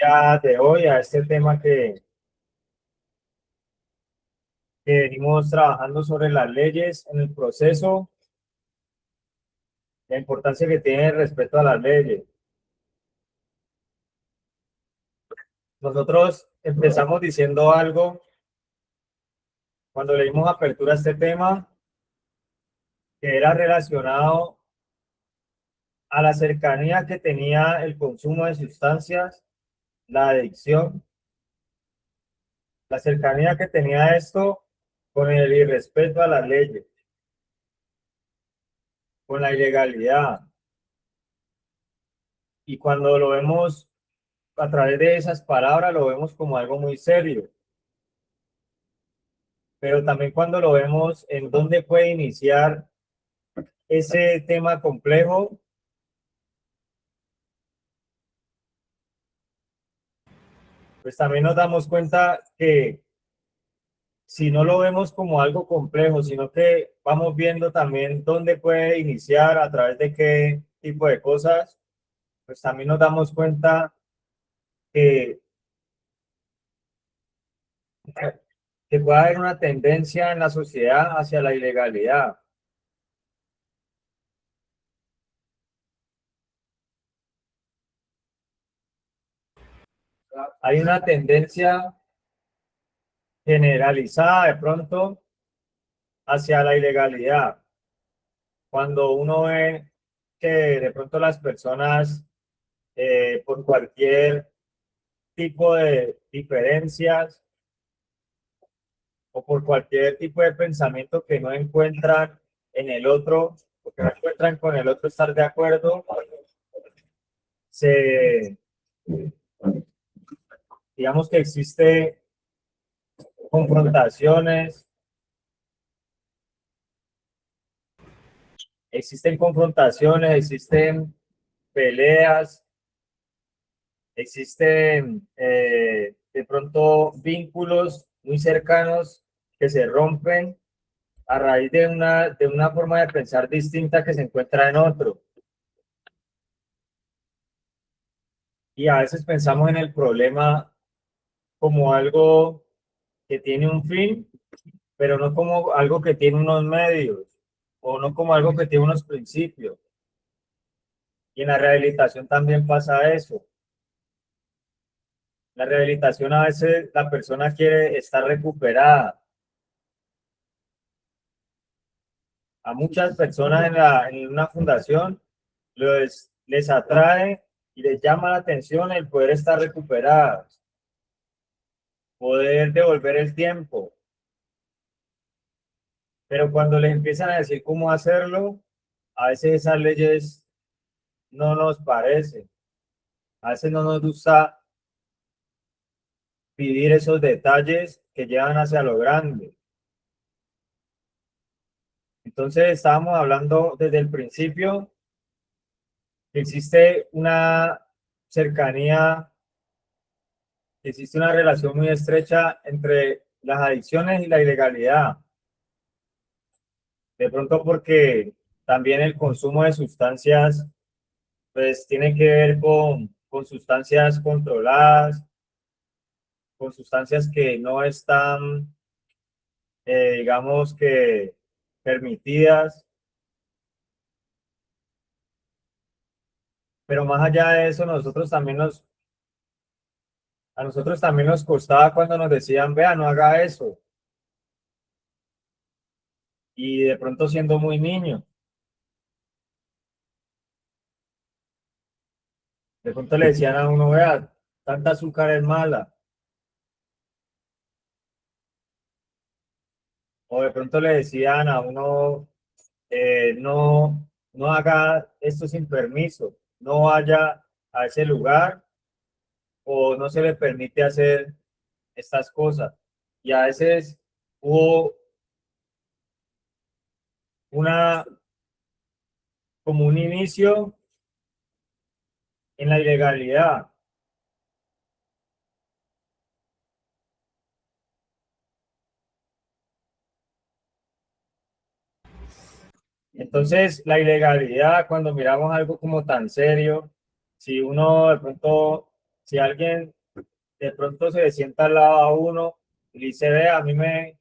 Ya de hoy a este tema que venimos trabajando sobre las leyes en el proceso, la importancia que tiene el respeto a las leyes. Nosotros empezamos diciendo algo cuando le dimos apertura a este tema que era relacionado a la cercanía que tenía el consumo de sustancias, la adicción, la cercanía que tenía esto con el irrespeto a las leyes, con la ilegalidad. Y cuando lo vemos a través de esas palabras lo vemos como algo muy serio, pero también cuando lo vemos en dónde puede iniciar ese tema complejo, pues también nos damos cuenta que si no lo vemos como algo complejo, sino que vamos viendo también dónde puede iniciar, a través de qué tipo de cosas, pues también nos damos cuenta que, que puede haber una tendencia en la sociedad hacia la ilegalidad. Hay una tendencia generalizada de pronto hacia la ilegalidad. Cuando uno ve que de pronto las personas, por cualquier tipo de diferencias o por cualquier tipo de pensamiento que no encuentran en el otro, porque no encuentran con el otro estar de acuerdo, se, digamos que existe confrontaciones, existen peleas, existen de pronto vínculos muy cercanos que se rompen a raíz de una forma de pensar distinta que se encuentra en otro. Y a veces pensamos en el problema como algo que tiene un fin, pero no como algo que tiene unos medios, o no como algo que tiene unos principios. Y en la rehabilitación también pasa eso. La rehabilitación a veces la persona quiere estar recuperada. A muchas personas en una fundación les atrae y les llama la atención el poder estar recuperadas, poder devolver el tiempo, pero cuando les empiezan a decir cómo hacerlo, a veces esas leyes no nos parecen, a veces no nos gusta pedir esos detalles que llevan hacia lo grande. Entonces estábamos hablando desde el principio que existe una cercanía, existe una relación muy estrecha entre las adicciones y la ilegalidad. De pronto porque también el consumo de sustancias pues tiene que ver con sustancias controladas, con sustancias que no están, digamos que, permitidas, pero más allá de eso, a nosotros también nos costaba cuando nos decían, vea, no haga eso, y de pronto siendo muy niño, de pronto le decían a uno, vea, tanta azúcar es mala, o de pronto le decían a uno, no haga esto sin permiso, no vaya a ese lugar o no se le permite hacer estas cosas. Y a veces hubo una, como un inicio en la ilegalidad. Entonces, la ilegalidad, cuando miramos algo como tan serio, si uno de pronto Si alguien de pronto se sienta al lado a uno y le dice, ve,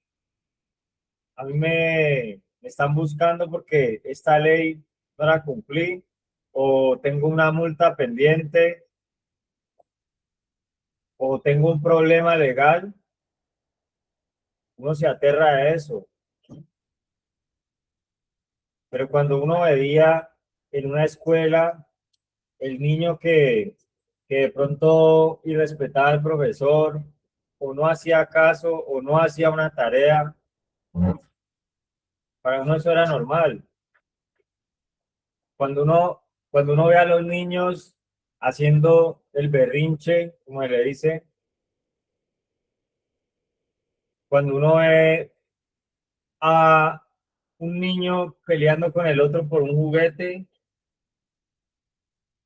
me están buscando porque esta ley no la cumplí o tengo una multa pendiente o tengo un problema legal, uno se aterra a eso. Pero cuando uno veía en una escuela el niño que de pronto irrespetaba al profesor o no hacía caso o no hacía una tarea, para uno eso era normal. Cuando cuando uno ve a los niños haciendo el berrinche, como se le dice, cuando uno ve a un niño peleando con el otro por un juguete,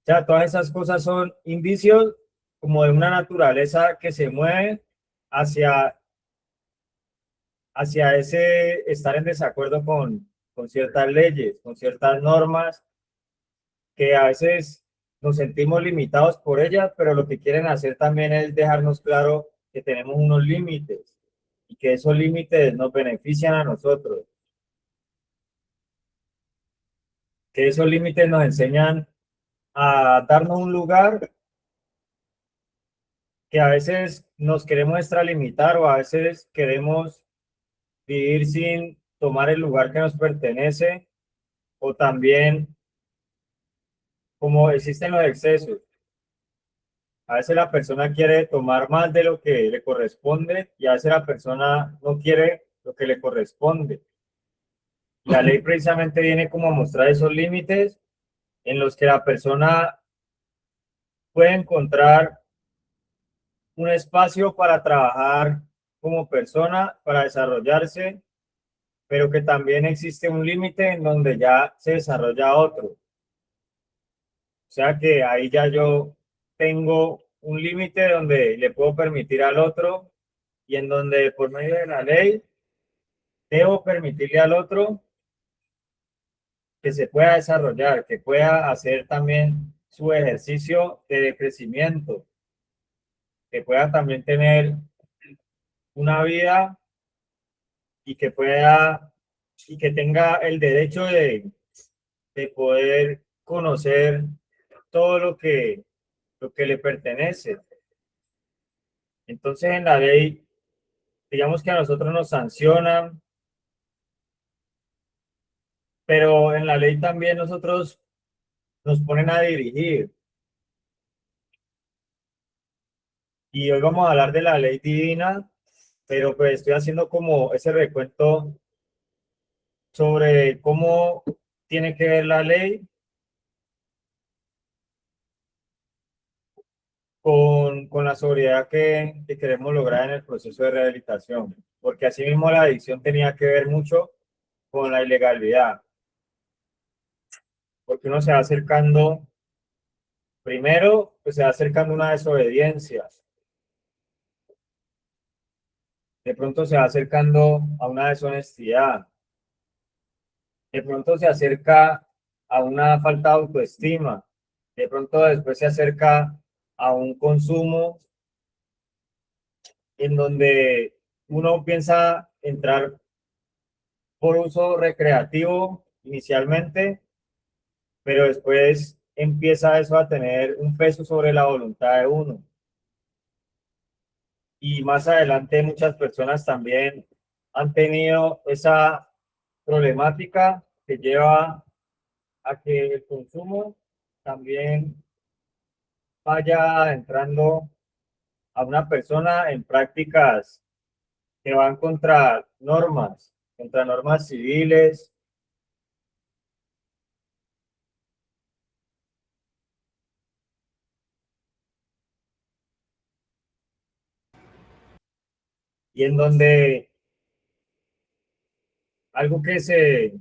o sea, todas esas cosas son indicios como de una naturaleza que se mueve hacia, hacia ese estar en desacuerdo con ciertas leyes, con ciertas normas, que a veces nos sentimos limitados por ellas, pero lo que quieren hacer también es dejarnos claro que tenemos unos límites y que esos límites nos benefician a nosotros, que esos límites nos enseñan a darnos un lugar que a veces nos queremos extralimitar o a veces queremos vivir sin tomar el lugar que nos pertenece, o también como existen los excesos. A veces la persona quiere tomar más de lo que le corresponde y a veces la persona no quiere lo que le corresponde. La ley precisamente viene como a mostrar esos límites en los que la persona puede encontrar un espacio para trabajar como persona, para desarrollarse, pero que también existe un límite en donde ya se desarrolla otro. O sea que ahí ya yo tengo un límite donde le puedo permitir al otro y en donde por medio de la ley debo permitirle al otro que se pueda desarrollar, que pueda hacer también su ejercicio de crecimiento, que pueda también tener una vida y que pueda y que tenga el derecho de poder conocer todo lo que le pertenece. Entonces en la ley, digamos que a nosotros nos sancionan, pero en la ley también nosotros nos ponen a dirigir. Y hoy vamos a hablar de la ley divina, pero pues estoy haciendo como ese recuento sobre cómo tiene que ver la ley con la sobriedad que queremos lograr en el proceso de rehabilitación, porque asimismo la adicción tenía que ver mucho con la ilegalidad, porque uno se va acercando, primero, pues se va acercando a una desobediencia, de pronto se va acercando a una deshonestidad, de pronto se acerca a una falta de autoestima, de pronto después se acerca a un consumo en donde uno piensa entrar por uso recreativo inicialmente, pero después empieza eso a tener un peso sobre la voluntad de uno. Y más adelante muchas personas también han tenido esa problemática que lleva a que el consumo también vaya entrando a una persona en prácticas que van contra normas civiles, y en donde algo que se,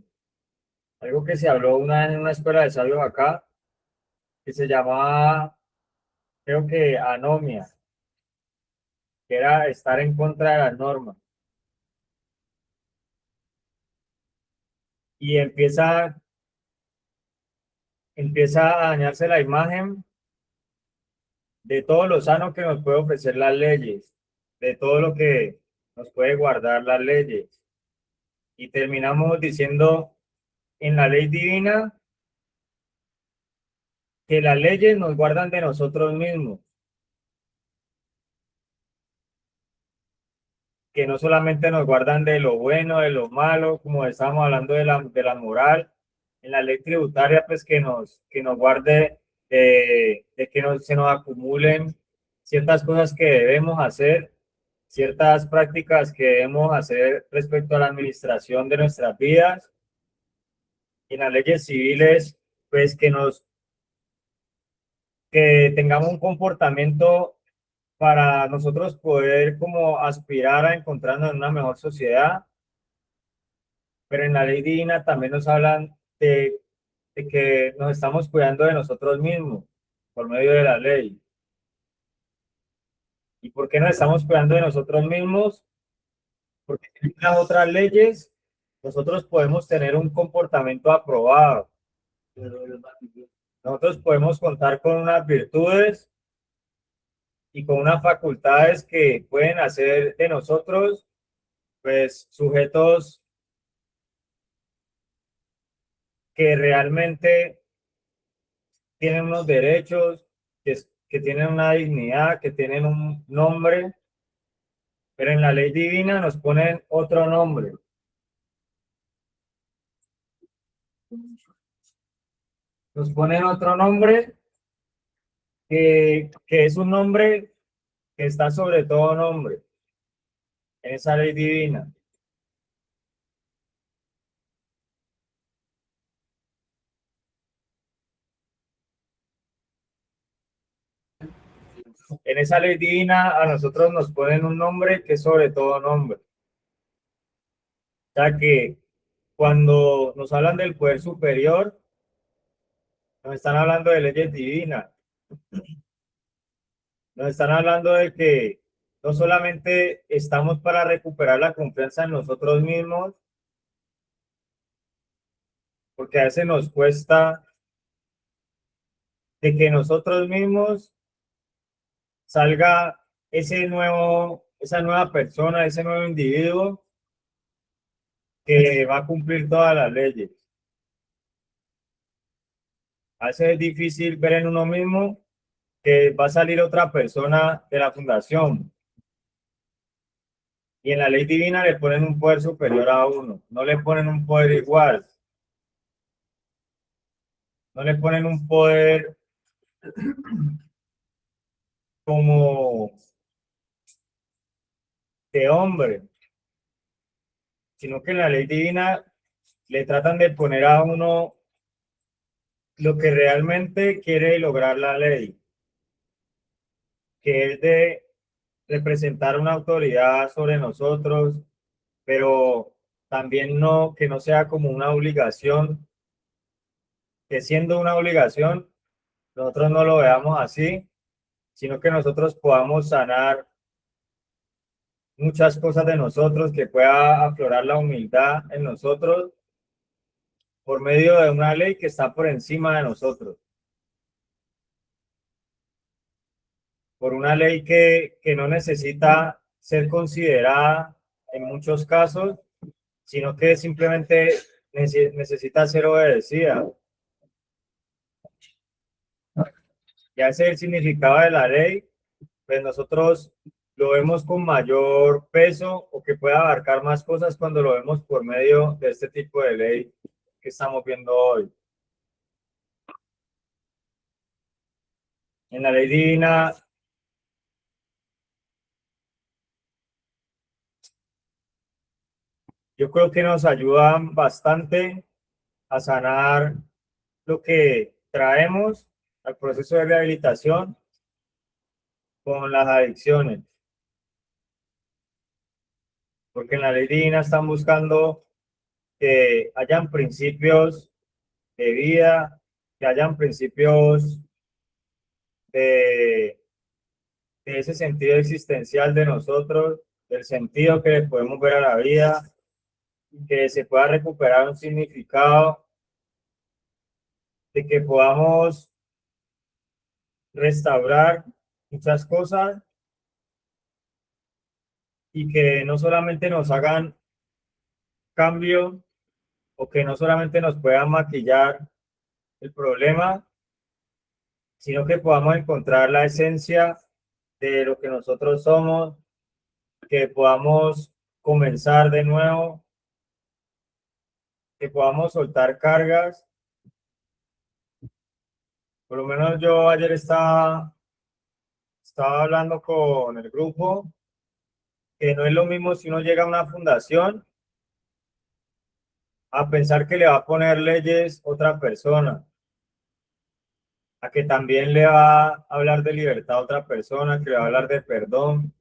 algo que se habló una vez en una escuela de sabios acá, que se llamaba, creo que anomia, que era estar en contra de las normas. Y empieza a dañarse la imagen de todo lo sano que nos puede ofrecer las leyes, de todo lo que nos puede guardar las leyes. Y terminamos diciendo en la ley divina que las leyes nos guardan de nosotros mismos, que no solamente nos guardan de lo bueno, de lo malo, como estábamos hablando de la moral, en la ley tributaria, pues que nos guarde de que se nos acumulen ciertas cosas que debemos hacer, ciertas prácticas que debemos hacer respecto a la administración de nuestras vidas, y en las leyes civiles, pues que tengamos un comportamiento para nosotros poder como aspirar a encontrarnos en una mejor sociedad, pero en la ley divina también nos hablan de que nos estamos cuidando de nosotros mismos por medio de la ley. ¿Y por qué nos estamos cuidando de nosotros mismos? Porque en las otras leyes nosotros podemos tener un comportamiento aprobado. Nosotros podemos contar con unas virtudes y con unas facultades que pueden hacer de nosotros, pues, sujetos que realmente tienen unos derechos, que tienen una dignidad, que tienen un nombre, pero en la ley divina nos ponen otro nombre. Nos ponen otro nombre que es un nombre que está sobre todo nombre en esa ley divina. En esa ley divina a nosotros nos ponen un nombre que es sobre todo nombre. O sea que cuando nos hablan del poder superior, nos están hablando de leyes divinas. Nos están hablando de que no solamente estamos para recuperar la confianza en nosotros mismos, porque a veces nos cuesta de que nosotros mismos salga esa nueva persona, ese nuevo individuo que va a cumplir todas las leyes. A veces es difícil ver en uno mismo que va a salir otra persona de la fundación. Y en la ley divina le ponen un poder superior a uno, no le ponen un poder igual, no le ponen un poder como de hombre, sino que en la ley divina le tratan de poner a uno lo que realmente quiere lograr la ley, que es de representar una autoridad sobre nosotros, pero también no, que no sea como una obligación, que siendo una obligación, nosotros no lo veamos así, sino que nosotros podamos sanar muchas cosas de nosotros, que pueda aflorar la humildad en nosotros por medio de una ley que está por encima de nosotros, por una ley que no necesita ser considerada en muchos casos, sino que simplemente necesita ser obedecida. Ya ese es el significado de la ley, pues nosotros lo vemos con mayor peso o que pueda abarcar más cosas cuando lo vemos por medio de este tipo de ley que estamos viendo hoy. En la ley divina, yo creo que nos ayudan bastante a sanar lo que traemos al proceso de rehabilitación con las adicciones, porque en la ley divina están buscando que hayan principios de vida, que hayan principios de, de ese sentido existencial de nosotros, del sentido que le podemos ver a la vida, que se pueda recuperar un significado, de que podamos restaurar muchas cosas y que no solamente nos hagan cambio o que no solamente nos puedan maquillar el problema, sino que podamos encontrar la esencia de lo que nosotros somos, que podamos comenzar de nuevo, que podamos soltar cargas. Por lo menos yo ayer estaba hablando con el grupo, que no es lo mismo si uno llega a una fundación a pensar que le va a poner leyes otra persona, a que también le va a hablar de libertad a otra persona, que le va a hablar de perdón,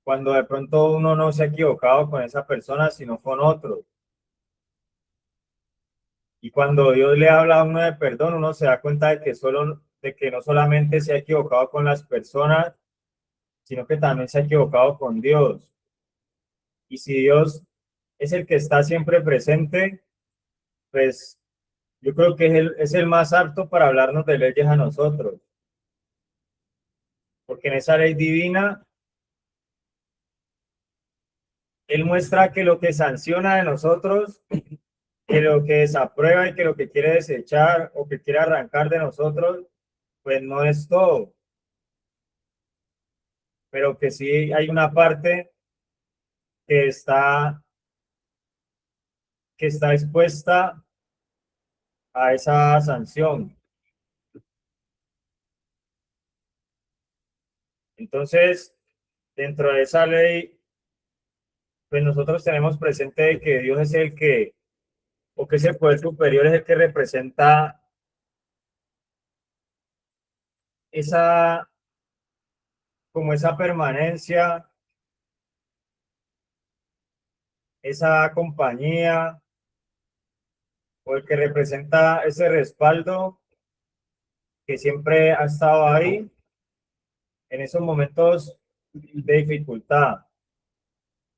cuando de pronto uno no se ha equivocado con esa persona, sino con otro. Y cuando Dios le habla a uno de perdón, uno se da cuenta de que no solamente se ha equivocado con las personas, sino que también se ha equivocado con Dios. Y si Dios es el que está siempre presente, pues yo creo que es el más apto para hablarnos de leyes a nosotros, porque en esa ley divina, Él muestra que lo que sanciona de nosotros, que lo que desaprueba y que lo que quiere desechar o que quiere arrancar de nosotros, pues no es todo, pero que sí hay una parte que que está expuesta a esa sanción. Entonces, dentro de esa ley, pues nosotros tenemos presente que Dios es el que, o que ese poder superior es el que representa esa, como esa permanencia, esa compañía, o el que representa ese respaldo que siempre ha estado ahí en esos momentos de dificultad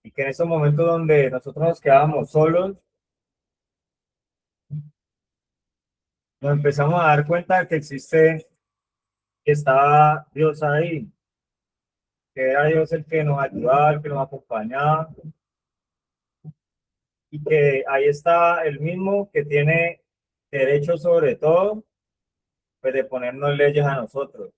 y que en esos momentos donde nosotros nos quedábamos solos, nos empezamos a dar cuenta de que que estaba Dios ahí, que era Dios el que nos ayudaba, el que nos acompañaba, y que ahí está el mismo que tiene derecho sobre todo, pues de ponernos leyes a nosotros.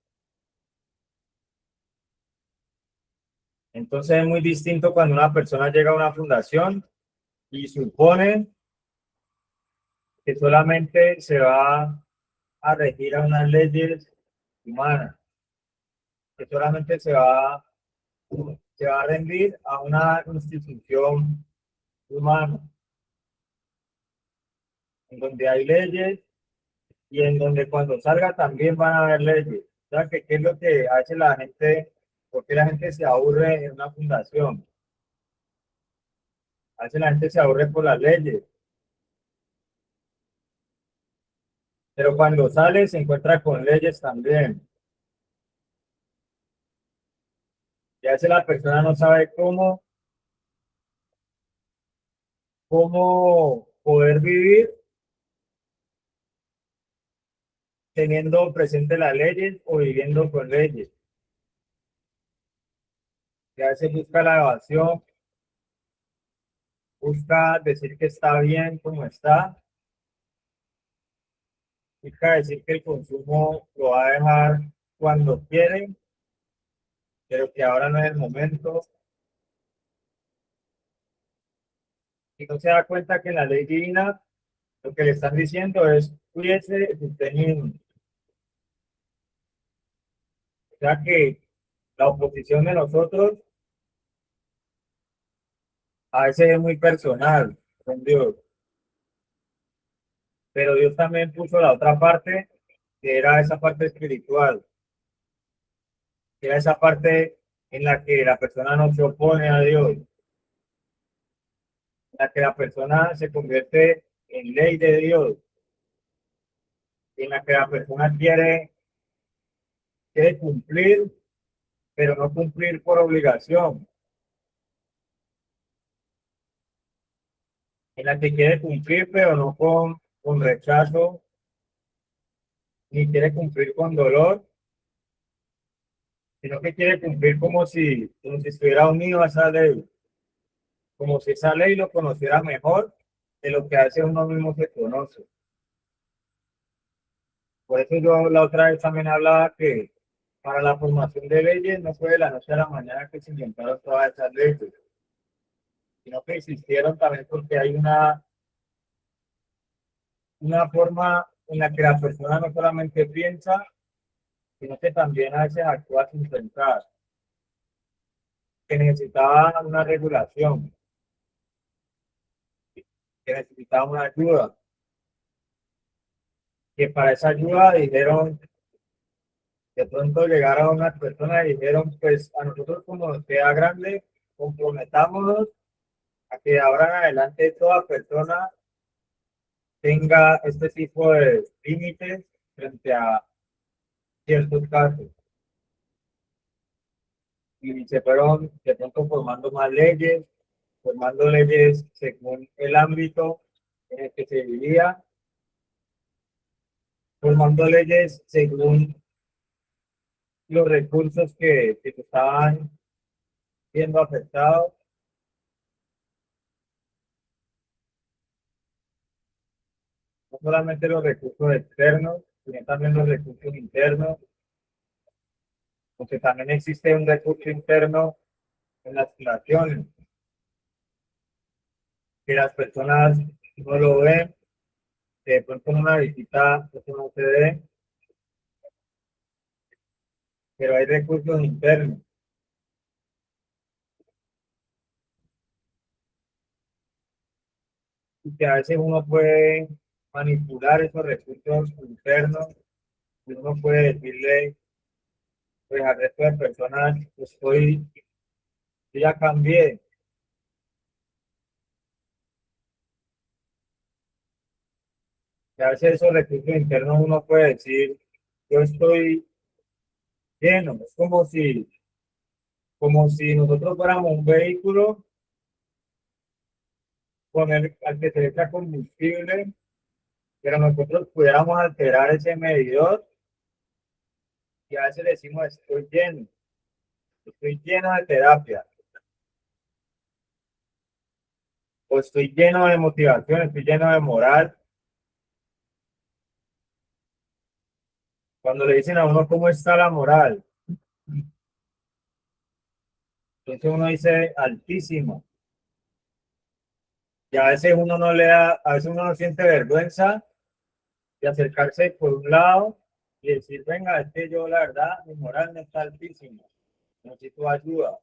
Entonces es muy distinto cuando una persona llega a una fundación y supone que solamente se va a regir a unas leyes humanas, que solamente se va a rendir a una institución humana, en donde hay leyes y en donde cuando salga también van a haber leyes. O sea, que qué es lo que hace la gente, porque la gente se aburre en una fundación. Hace la gente se aburre por las leyes, pero cuando sale se encuentra con leyes también. Y a veces la persona no sabe cómo poder vivir teniendo presente las leyes o viviendo con leyes. Y a veces busca la evasión, busca decir que está bien como está, busca decir que el consumo lo va a dejar cuando quiere, pero que ahora no es el momento. Y no se da cuenta que en la ley divina lo que le están diciendo es cuídese de usted mismo. O sea que la oposición de nosotros a veces es muy personal con Dios, pero Dios también puso la otra parte, que era esa parte espiritual, que era esa parte en la que la persona no se opone a Dios, en la que la persona se convierte en ley de Dios, en la que la persona quiere cumplir, pero no cumplir por obligación, en la que quiere cumplir, pero no con rechazo, ni quiere cumplir con dolor, sino que quiere cumplir como si estuviera unido a esa ley, como si esa ley lo conociera mejor de lo que hace uno mismo se conoce. Por eso yo la otra vez también hablaba que para la formación de leyes no fue de la noche a la mañana que se inventaron todas esas leyes, sino que existieron también porque hay una forma en la que la persona no solamente piensa, sino que también a veces actúa sin pensar, que necesitaba una regulación, que necesitaba una ayuda, que para esa ayuda dijeron, de pronto llegaron unas personas y dijeron, pues a nosotros como sociedad grande, comprometámonos a que de ahora en adelante toda persona tenga este tipo de límites frente a ciertos casos. Y se fueron de pronto formando leyes según el ámbito en el que se vivía, formando leyes según los recursos que se estaban viendo afectados, no solamente los recursos externos, sino también los recursos internos, porque también existe un recurso interno en las relaciones, que las personas no lo ven, que de pronto en una visita eso no se ve, pero hay recursos internos y que a veces uno puede manipular esos recursos internos y uno puede decirle pues al resto de personas, yo ya cambié, y a veces esos recursos internos uno puede decir, yo estoy lleno, es como si nosotros fuéramos un vehículo con al que se le echa combustible, pero nosotros pudiéramos alterar ese medidor y a veces le decimos estoy lleno de terapia, o estoy lleno de motivación, estoy lleno de moral. Cuando le dicen a uno cómo está la moral, entonces uno dice altísimo. Y a veces uno no le da, a veces uno no siente vergüenza de acercarse por un lado y decir, venga, es que yo la verdad, mi moral no está altísima, necesito ayuda.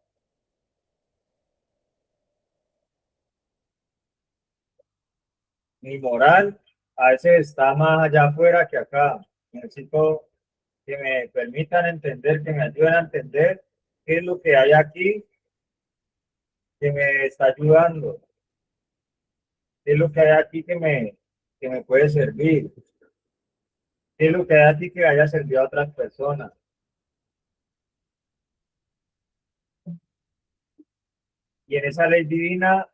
Mi moral a veces está más allá afuera que acá. Necesito que me permitan entender, que me ayuden a entender qué es lo que hay aquí que me está ayudando, qué es lo que hay aquí que me puede servir, qué es lo que hay aquí que haya servido a otras personas. Y en esa ley divina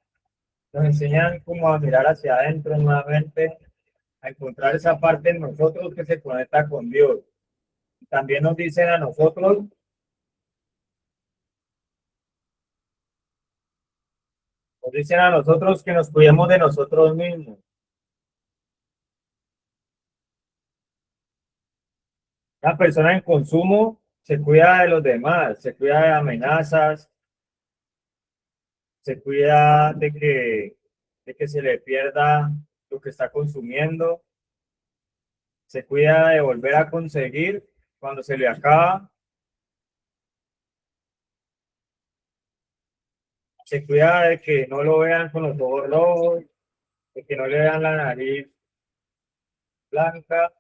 nos enseñan como a mirar hacia adentro nuevamente, a encontrar esa parte en nosotros que se conecta con Dios. También nos dicen a nosotros que nos cuidemos de nosotros mismos. La persona en consumo se cuida de los demás, se cuida de amenazas, se cuida de que se le pierda lo que está consumiendo, se cuida de volver a conseguir cuando se le acaba, se cuida de que no lo vean con los ojos rojos, de que no le vean la nariz blanca,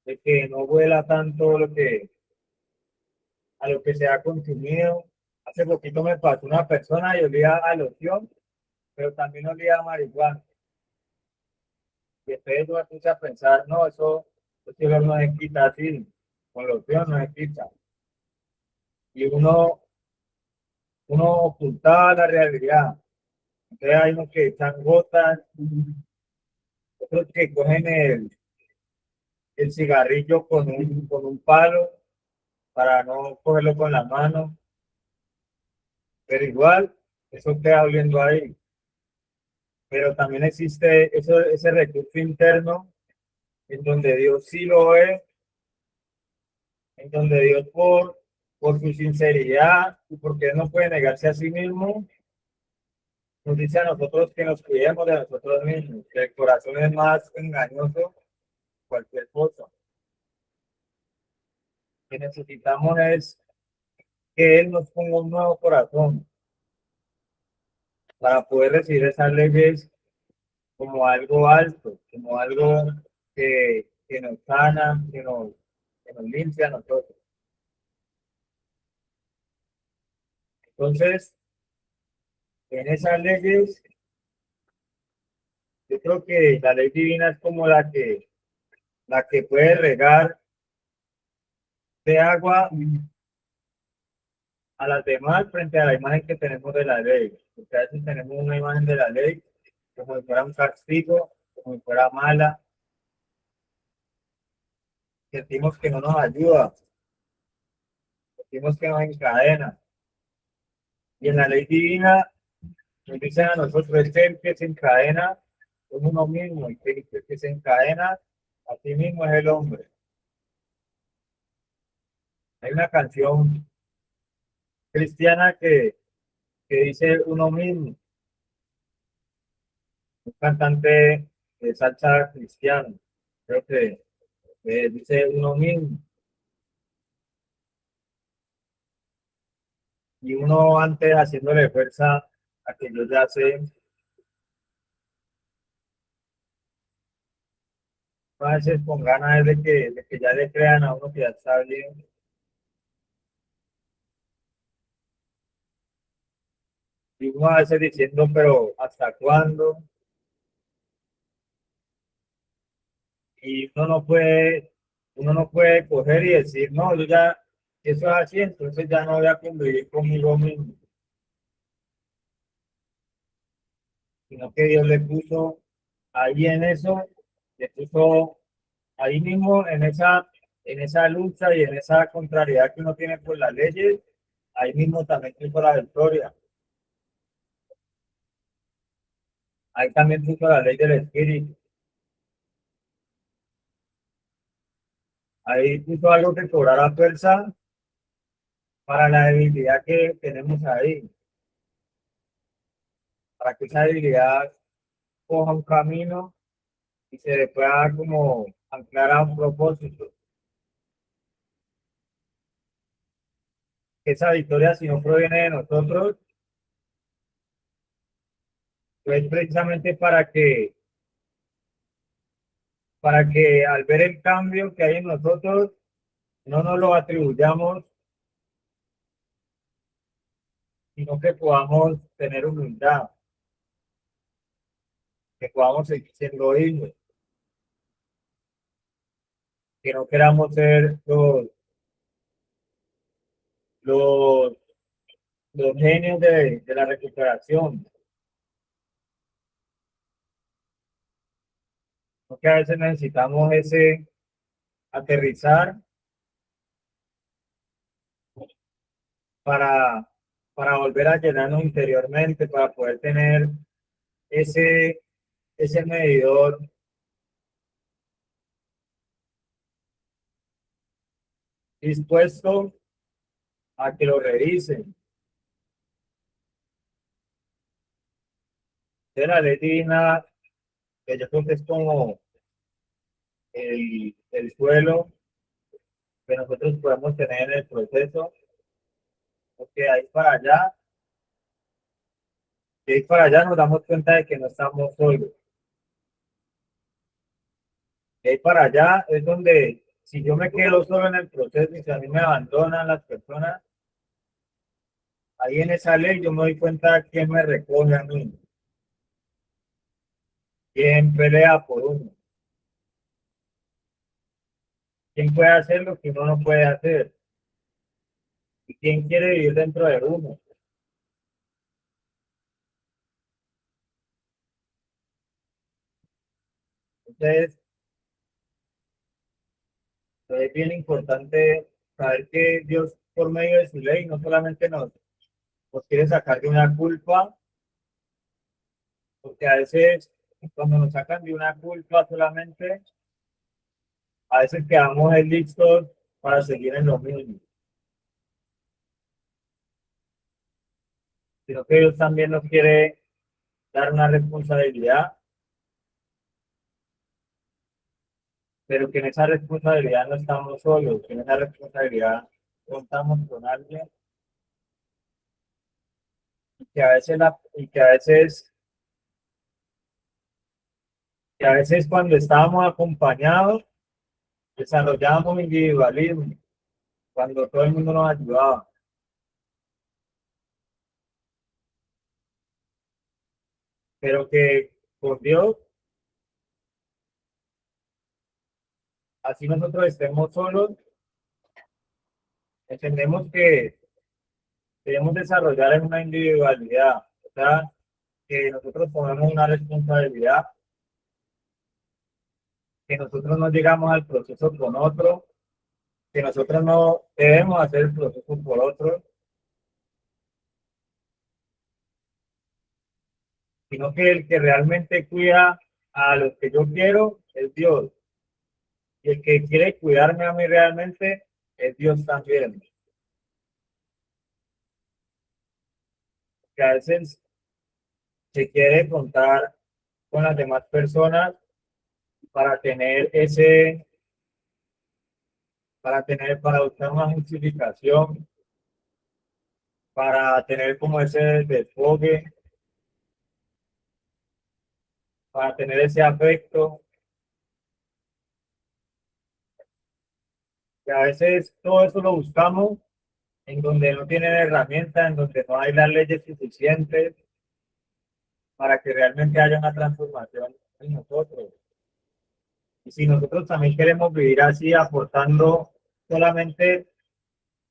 de que no huela tanto a lo que se ha consumido. Hace poquito me pasó una persona y olía a loción, pero también olía a marihuana. Y después yo me puse a pensar, no, eso no se quita así, con loción no se quita. Y uno ocultaba la realidad. Entonces hay unos que echan gotas, otros que cogen el cigarrillo con un palo para no cogerlo con la mano, pero igual eso queda oliendo ahí. Pero también existe ese recurso interno en donde Dios sí lo ve, en donde Dios por su sinceridad y porque Él no puede negarse a sí mismo, nos dice a nosotros que nos cuidemos de nosotros mismos, que el corazón es más engañoso que cualquier cosa. Que necesitamos es que Él nos ponga un nuevo corazón para poder recibir esas leyes como algo alto, como algo que nos sana, que nos limpia a nosotros. Entonces, en esas leyes, yo creo que la ley divina es como la que puede regar de agua a las demás frente a la imagen que tenemos de la ley. Porque a veces tenemos una imagen de la ley como si fuera un castigo, como si fuera mala, sentimos que no nos ayuda, sentimos que nos encadena. Y en la ley divina nos dicen a nosotros es que el que se encadena es uno mismo, y que el que se encadena a sí mismo es el hombre. Hay una canción cristiana que dice uno mismo, un cantante de salsa cristiano, creo que dice uno mismo. Y uno antes haciéndole fuerza a que yo ya sé, a veces con ganas de que ya le crean a uno que ya está bien. Y uno a veces diciendo, pero ¿hasta cuándo? Y uno no puede coger y decir, no, yo ya, si eso es así, entonces ya no voy a convivir conmigo mismo, sino que Dios le puso ahí en eso, le puso ahí mismo en esa lucha y en esa contrariedad que uno tiene por las leyes, ahí mismo también puso la victoria, ahí también puso la ley del espíritu, ahí puso algo que cobrara fuerza para la debilidad que tenemos ahí, para que esa debilidad coja un camino y se le pueda como anclar a un propósito. Esa victoria, si no proviene de nosotros, es precisamente para que al ver el cambio que hay en nosotros, no nos lo atribuyamos, sino que podamos tener humildad, que podamos seguir siendo hijos, que no queramos ser los, los genios de la recuperación, porque a veces necesitamos ese aterrizar para, para volver a llenarnos interiormente, para poder tener ese, ese medidor dispuesto a que lo revisen. De la ley divina, que yo creo que es como el suelo que nosotros podemos tener en el proceso, porque de ahí para allá nos damos cuenta de que no estamos solos. De ahí para allá es donde, si yo me quedo solo en el proceso y si a mí me abandonan las personas, ahí en esa ley yo me doy cuenta de quién me recoge a mí, quién pelea por uno, quién puede hacer lo que uno no puede hacer y quién quiere vivir dentro de uno. Entonces, Es bien importante saber que Dios, por medio de su ley, no solamente nos quiere sacar de una culpa, porque a veces cuando nos sacan de una culpa solamente, a veces quedamos listos para seguir en lo mismo, sino que Dios también nos quiere dar una responsabilidad, pero que en esa responsabilidad no estamos solos, que en esa responsabilidad contamos con alguien y que a veces cuando estábamos acompañados desarrollábamos individualismo, cuando todo el mundo nos ayudaba, pero que por Dios, así nosotros estemos solos, entendemos que debemos desarrollar en una individualidad, o sea, que nosotros ponemos una responsabilidad, que nosotros no llegamos al proceso con otro, que nosotros no debemos hacer el proceso por otro, sino que el que realmente cuida a los que yo quiero es Dios, y el que quiere cuidarme a mí realmente es Dios también. Que a veces se quiere contar con las demás personas para tener para buscar una justificación, para tener como ese desfogue, para tener ese afecto, que a veces todo eso lo buscamos en donde no tienen herramientas, en donde no hay las leyes suficientes para que realmente haya una transformación en nosotros. Y si nosotros también queremos vivir así, aportando solamente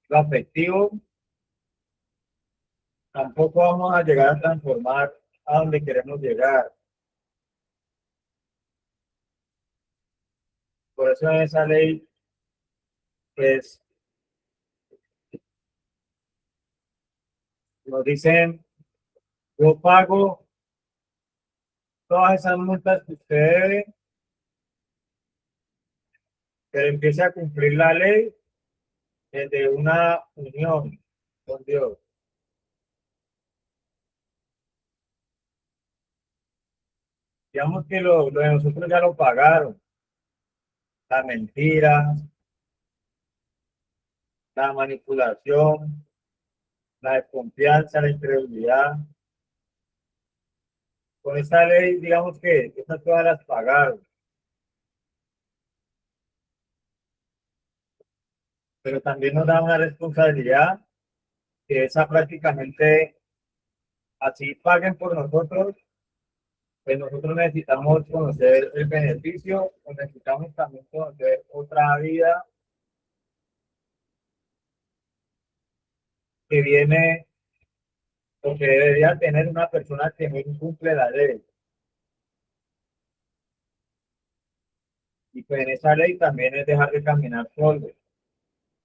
lo afectivo, tampoco vamos a llegar a transformar a donde queremos llegar. Por eso en esa ley, pues, nos dicen, yo pago todas esas multas que usted debe, pero empiece a cumplir la ley desde una unión con Dios. Digamos que lo de nosotros ya lo pagaron, la mentira, la manipulación, la desconfianza, la incredulidad. Con esta ley, digamos que estas todas las pagaron, pero también nos da una responsabilidad que esa prácticamente, así paguen por nosotros, pues nosotros necesitamos conocer el beneficio, o necesitamos también conocer otra vida que viene o que debería tener una persona que no incumple la ley. Y pues en esa ley también es dejar de caminar solo,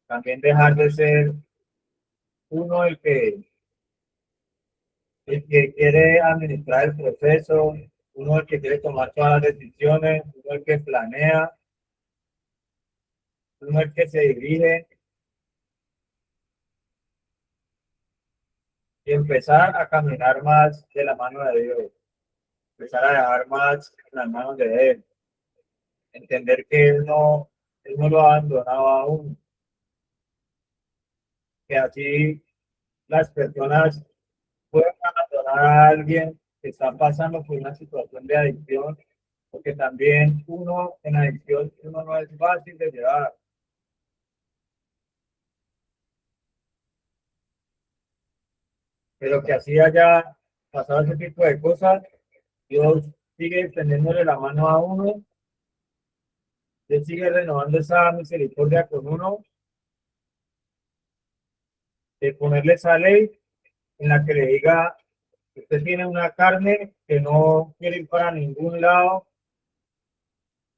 también dejar de ser uno el que quiere administrar el proceso, uno el que quiere tomar todas las decisiones, uno el que planea, uno el que se dirige y empezar a caminar más de la mano de Dios, empezar a dejar más en las manos de Él, entender que Él no lo ha abandonado aún, que así las personas pueden abandonar a alguien que está pasando por una situación de adicción, porque también uno en adicción uno no es fácil de llevar, pero que así haya pasado ese tipo de cosas, Dios sigue extendiéndole la mano a uno, Él sigue renovando esa misericordia con uno, de ponerle esa ley en la que le diga, usted tiene una carne que no quiere ir para ningún lado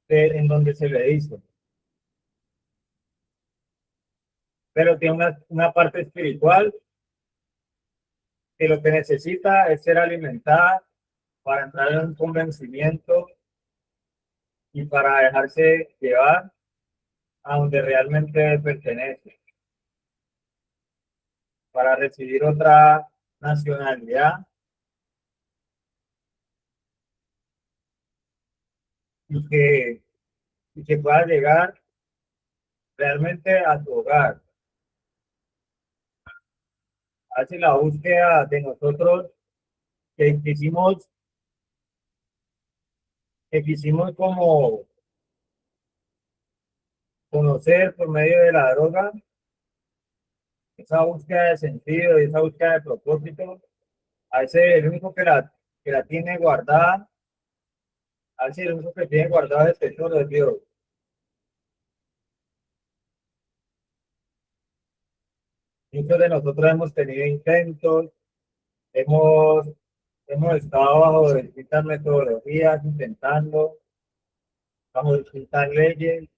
en donde se le hizo. pero tiene una parte espiritual que lo que necesita es ser alimentada para entrar en un convencimiento y para dejarse llevar a donde realmente pertenece, para recibir otra nacionalidad y que pueda llegar realmente a tu hogar. Hace la búsqueda de nosotros que quisimos como conocer por medio de la droga, esa búsqueda de sentido y esa búsqueda de propósito, a ese el único que la tiene guardada, a ese el único que tiene guardado el tesoro de Dios. Muchos de nosotros hemos tenido intentos, hemos, hemos estado bajo distintas metodologías, intentando, bajo distintas leyes,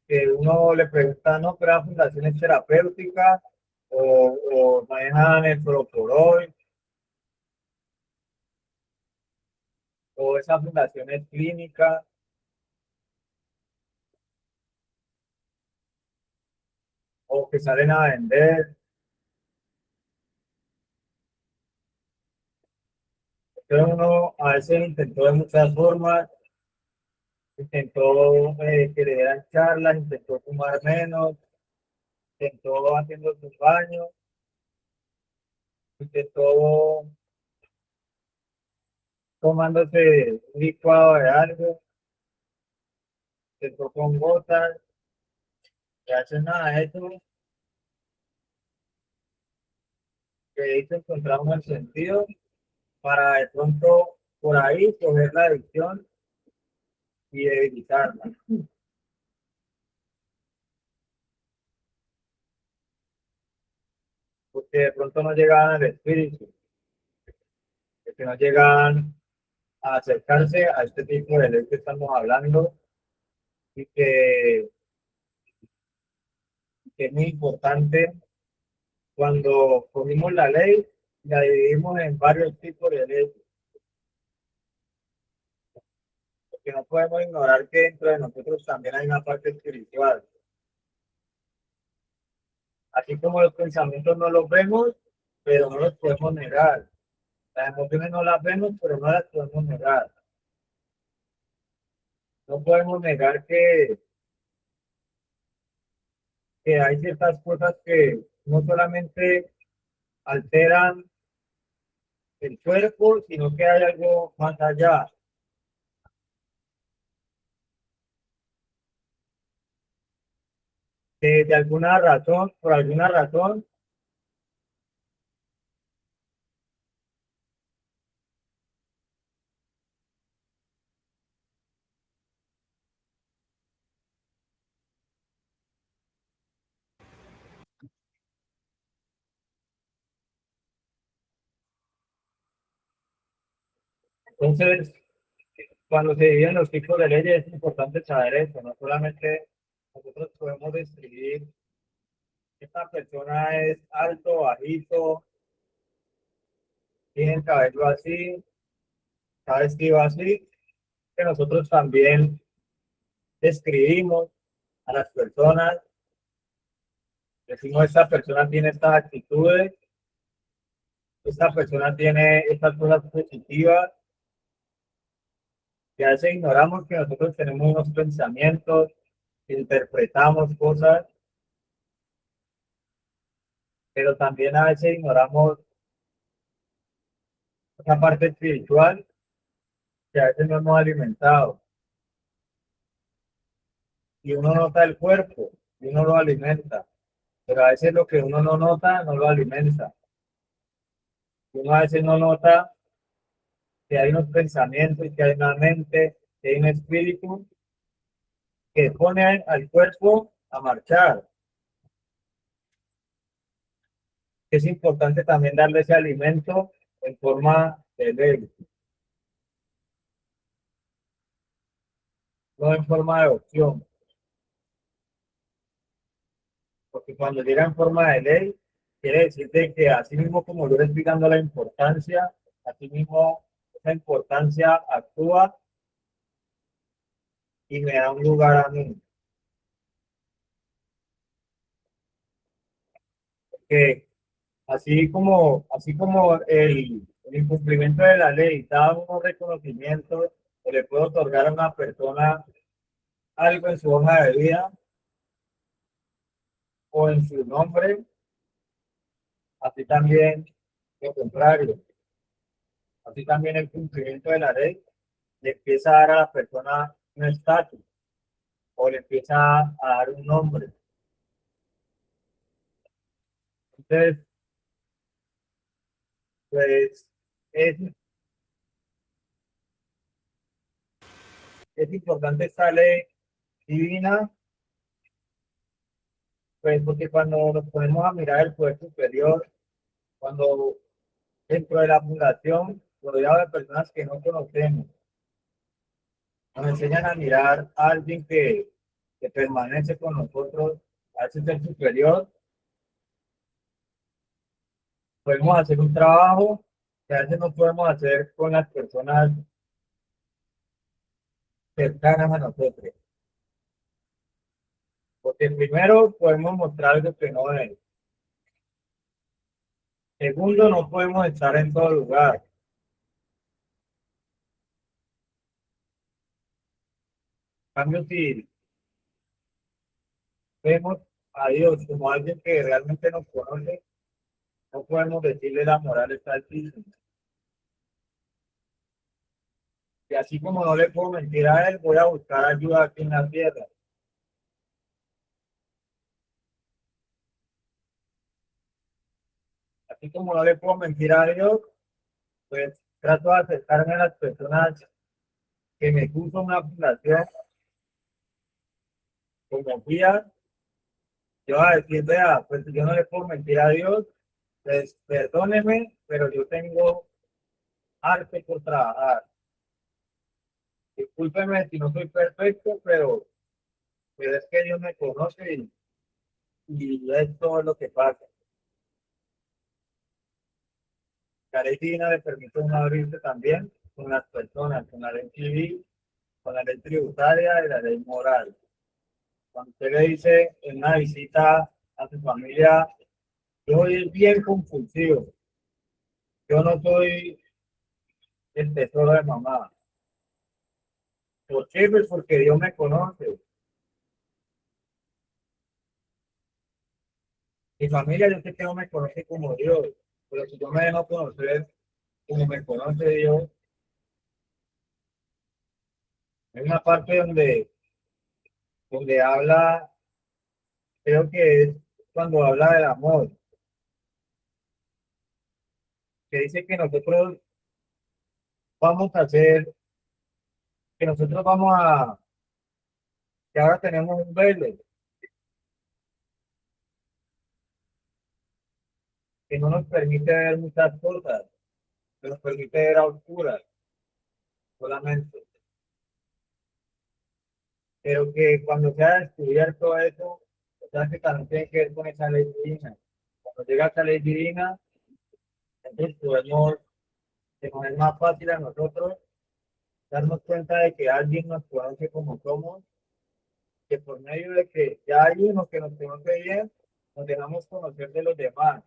que uno le pregunta, no, pero fundaciones terapéuticas o manejan el Proporol o esas fundaciones clínicas o que salen a vender. Pero uno a veces intentó de muchas formas, intentó que le dieran charlas, intentó fumar menos, intentó haciendo sus baños, intentó tomándose un licuado de algo, intentó con gotas, que hacen nada de eso, que dice encontramos el sentido para de pronto por ahí coger la adicción y debilitarla, porque de pronto no llegaban al espíritu, que no llegaban a acercarse a este tipo de ley que estamos hablando y que es muy importante cuando cogimos la ley, la dividimos en varios tipos de leyes, porque no podemos ignorar que dentro de nosotros también hay una parte espiritual. Así como los pensamientos no los vemos, pero no los podemos negar. Las emociones no las vemos, pero no las podemos negar. No podemos negar que hay ciertas cosas que no solamente alteran el cuerpo, sino que hay algo más allá. Que de alguna razón, por alguna razón, entonces, cuando se dividen los tipos de leyes, es importante saber eso. No solamente nosotros podemos describir que esta persona es alto, bajito, tiene el cabello así, está vestido así, que nosotros también describimos a las personas, decimos esta persona tiene estas actitudes, esta persona tiene estas cosas positivas, y a veces ignoramos que nosotros tenemos unos pensamientos, interpretamos cosas, pero también a veces ignoramos esa parte espiritual que a veces no hemos alimentado. Y uno nota el cuerpo, y uno lo alimenta, pero a veces lo que uno no nota, no lo alimenta. Uno a veces no nota que hay unos pensamientos, que hay una mente, que hay un espíritu que pone al cuerpo a marchar. Es importante también darle ese alimento en forma de ley, no en forma de opción. porque cuando llega en forma de ley, quiere decir de que así mismo como yo le estoy dando la importancia, así mismo esa importancia actúa y me da un lugar a mí. Que así como el incumplimiento de la ley da unos reconocimientos o le puede otorgar a una persona algo en su hoja de vida o en su nombre, así también lo contrario. Así también el cumplimiento de la ley le empieza a dar a la persona un estatus o le empieza a dar un nombre. Entonces, pues es, es importante esta ley divina, pues porque cuando nos ponemos a mirar el poder superior, cuando dentro de la fundación, rodeado de personas que no conocemos, nos enseñan a mirar a alguien que permanece con nosotros, a ese ser superior, podemos hacer un trabajo que a veces no podemos hacer con las personas cercanas a nosotros. Porque primero podemos mostrar algo que no es. Segundo, no podemos estar en todo lugar. En cambio, si vemos a Dios como alguien que realmente nos conoce, no podemos decirle la moral está altísima. Y así como no le puedo mentir a él, voy a buscar ayuda aquí en la tierra. Así como no le puedo mentir a Dios, pues trato de acercarme a las personas que me puso una fundación como guía. Yo voy a decir, vea, pues yo no le puedo mentir a Dios, pues perdóneme, pero yo tengo arte por trabajar. Discúlpeme si no soy perfecto, pero es que Dios me conoce y esto es lo que pasa. La ley divina le permite uno abrirse también con las personas, con la ley civil, con la ley tributaria y la ley moral. Cuando usted le dice en una visita a su familia, yo soy bien compulsivo, yo no soy el tesoro de mamá. ¿Por qué? Pues porque Dios me conoce. Mi familia yo sé que no me conoce como Dios, pero si yo me dejo conocer como me conoce Dios, hay una parte donde habla, creo que es cuando habla del amor, que dice que nosotros vamos a hacer, que nosotros vamos a, que ahora tenemos un velo, que no nos permite ver muchas cosas, que nos permite ver a oscuras solamente, pero que cuando se ha descubierto eso, o sea que también tiene que ver con esa ley divina. Cuando llega esa ley divina, entonces podemos, que nos es más fácil a nosotros darnos cuenta de que alguien nos conoce como somos, que por medio de que ya hay uno que nos conoce bien, nos dejamos conocer de los demás.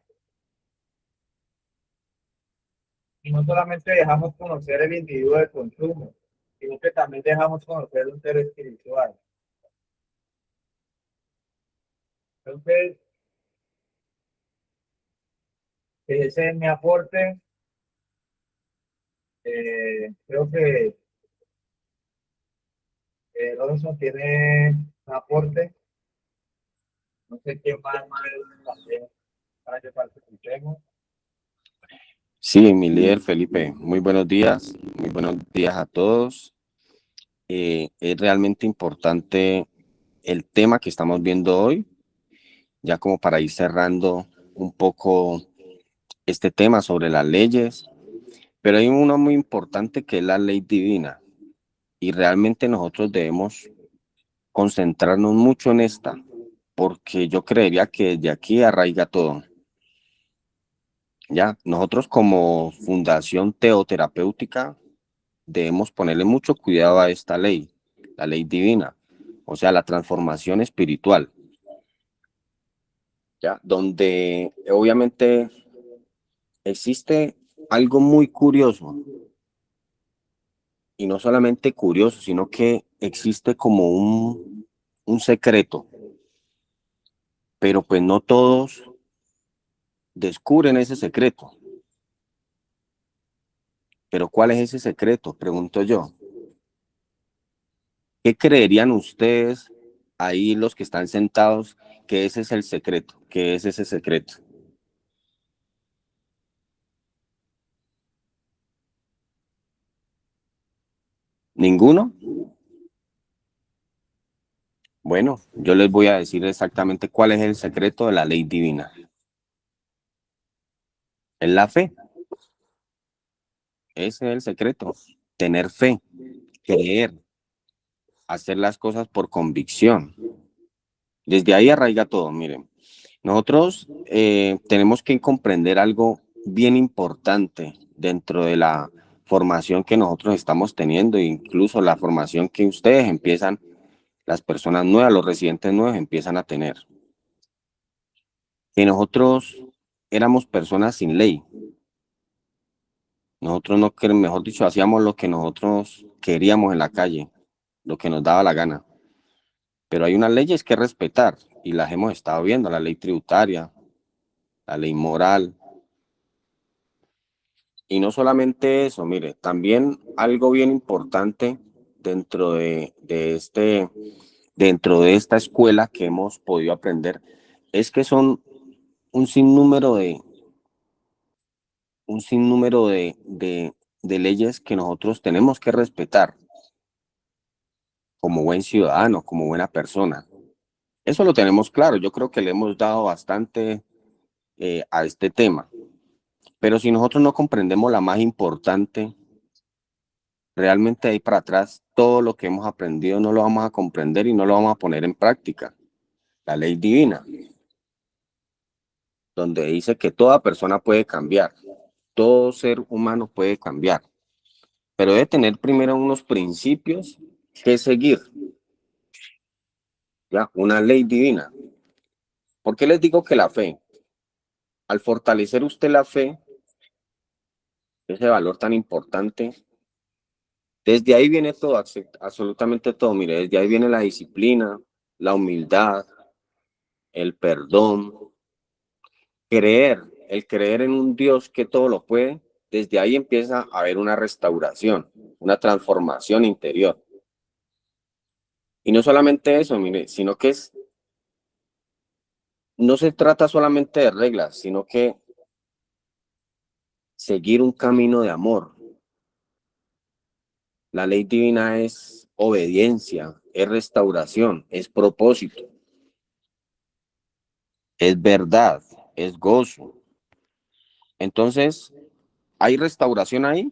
Y no solamente dejamos conocer el individuo de consumo, sino que también dejamos conocer un ser espiritual. Entonces, ese es mi aporte. Creo que Robinson tiene un aporte. No sé quién más también para que participemos. Sí, mi líder Felipe, muy buenos días a todos. Es realmente importante el tema que estamos viendo hoy, ya como para ir cerrando un poco este tema sobre las leyes, pero hay uno muy importante que es la ley divina y realmente nosotros debemos concentrarnos mucho en esta, porque yo creería que desde aquí arraiga todo. Ya, nosotros como Fundación Teoterapéutica debemos ponerle mucho cuidado a esta ley, la ley divina, o sea, la transformación espiritual, ya, donde obviamente existe algo muy curioso, y no solamente curioso, sino que existe como un secreto, pero pues no todos descubren ese secreto. Pero ¿cuál es ese secreto? Pregunto yo. ¿Qué creerían ustedes ahí los que están sentados que ese es el secreto? ¿Qué es ese secreto? ¿Ninguno? Bueno, yo les voy a decir exactamente cuál es el secreto de la ley divina. Es la fe. Ese es el secreto. Tener fe, creer, hacer las cosas por convicción. Desde ahí arraiga todo, miren. Nosotros tenemos que comprender algo bien importante dentro de la formación que nosotros estamos teniendo, incluso la formación que ustedes empiezan, las personas nuevas, los residentes nuevos empiezan a tener. Que nosotros éramos personas sin ley. Nosotros no queremos, mejor dicho, hacíamos lo que nosotros queríamos en la calle, lo que nos daba la gana. Pero hay unas leyes que respetar y las hemos estado viendo, la ley tributaria, la ley moral. Y no solamente eso, mire, también algo bien importante dentro dentro de esta escuela que hemos podido aprender es que son un sinnúmero de, un sinnúmero de leyes que nosotros tenemos que respetar como buen ciudadano, como buena persona. Eso lo tenemos claro. Yo creo que le hemos dado bastante a este tema. Pero si nosotros no comprendemos la más importante, realmente ahí para atrás, todo lo que hemos aprendido no lo vamos a comprender y no lo vamos a poner en práctica. La ley divina, donde dice que toda persona puede cambiar, todo ser humano puede cambiar, pero debe tener primero unos principios que seguir, ¿ya? Una ley divina. ¿Por qué les digo que la fe? Al fortalecer usted la fe, ese valor tan importante, desde ahí viene todo, absolutamente todo. Mire, desde ahí viene la disciplina, la humildad, el perdón, creer, el creer en un Dios que todo lo puede. Desde ahí empieza a haber una restauración, una transformación interior. Y no solamente eso, mire, sino que no se trata solamente de reglas, sino que seguir un camino de amor. La ley divina es obediencia, es restauración, es propósito, es verdad, es gozo. Entonces, ¿hay restauración ahí?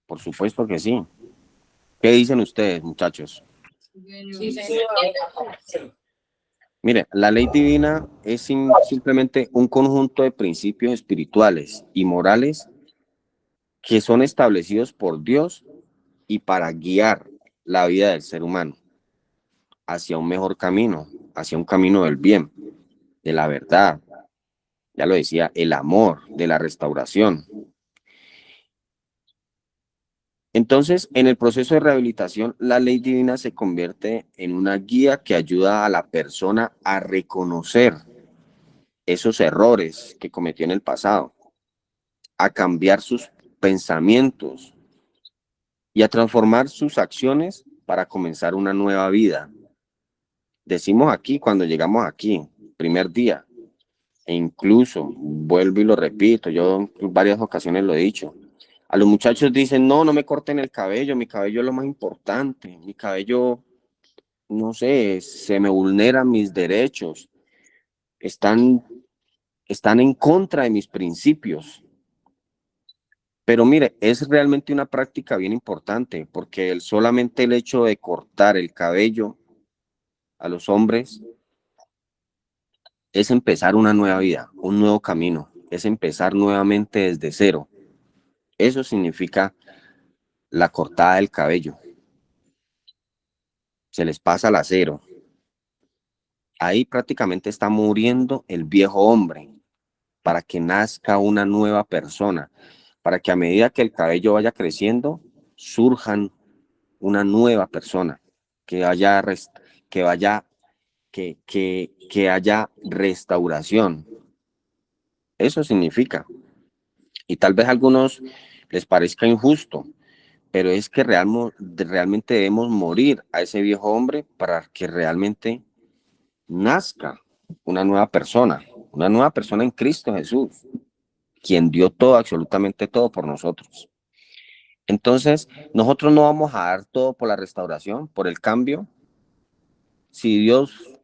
Por supuesto que sí. ¿Qué dicen ustedes, muchachos? Sí, señor. Mire, la ley divina es simplemente un conjunto de principios espirituales y morales que son establecidos por Dios y para guiar la vida del ser humano hacia un mejor camino, hacia un camino del bien, de la verdad, ya lo decía, el amor, de la restauración. Entonces, en el proceso de rehabilitación, la ley divina se convierte en una guía que ayuda a la persona a reconocer esos errores que cometió en el pasado, a cambiar sus pensamientos y a transformar sus acciones para comenzar una nueva vida. Decimos aquí cuando llegamos aquí, primer día, e incluso, vuelvo y lo repito, yo en varias ocasiones lo he dicho, a los muchachos dicen, no, no me corten el cabello, mi cabello es lo más importante, mi cabello, no sé, se me vulneran mis derechos, están, están en contra de mis principios. Pero mire, es realmente una práctica bien importante, porque solamente el hecho de cortar el cabello a los hombres es empezar una nueva vida, un nuevo camino, es empezar nuevamente desde cero. Eso significa la cortada del cabello. Se les pasa el acero. Ahí prácticamente está muriendo el viejo hombre para que nazca una nueva persona, para que a medida que el cabello vaya creciendo, surjan una nueva persona, que haya, que vaya, que haya restauración. Eso significa. Y tal vez a algunos les parezca injusto, pero es que realmente debemos morir a ese viejo hombre para que realmente nazca una nueva persona en Cristo Jesús, quien dio todo, absolutamente todo por nosotros. Entonces, nosotros no vamos a dar todo por la restauración, por el cambio. Si Dios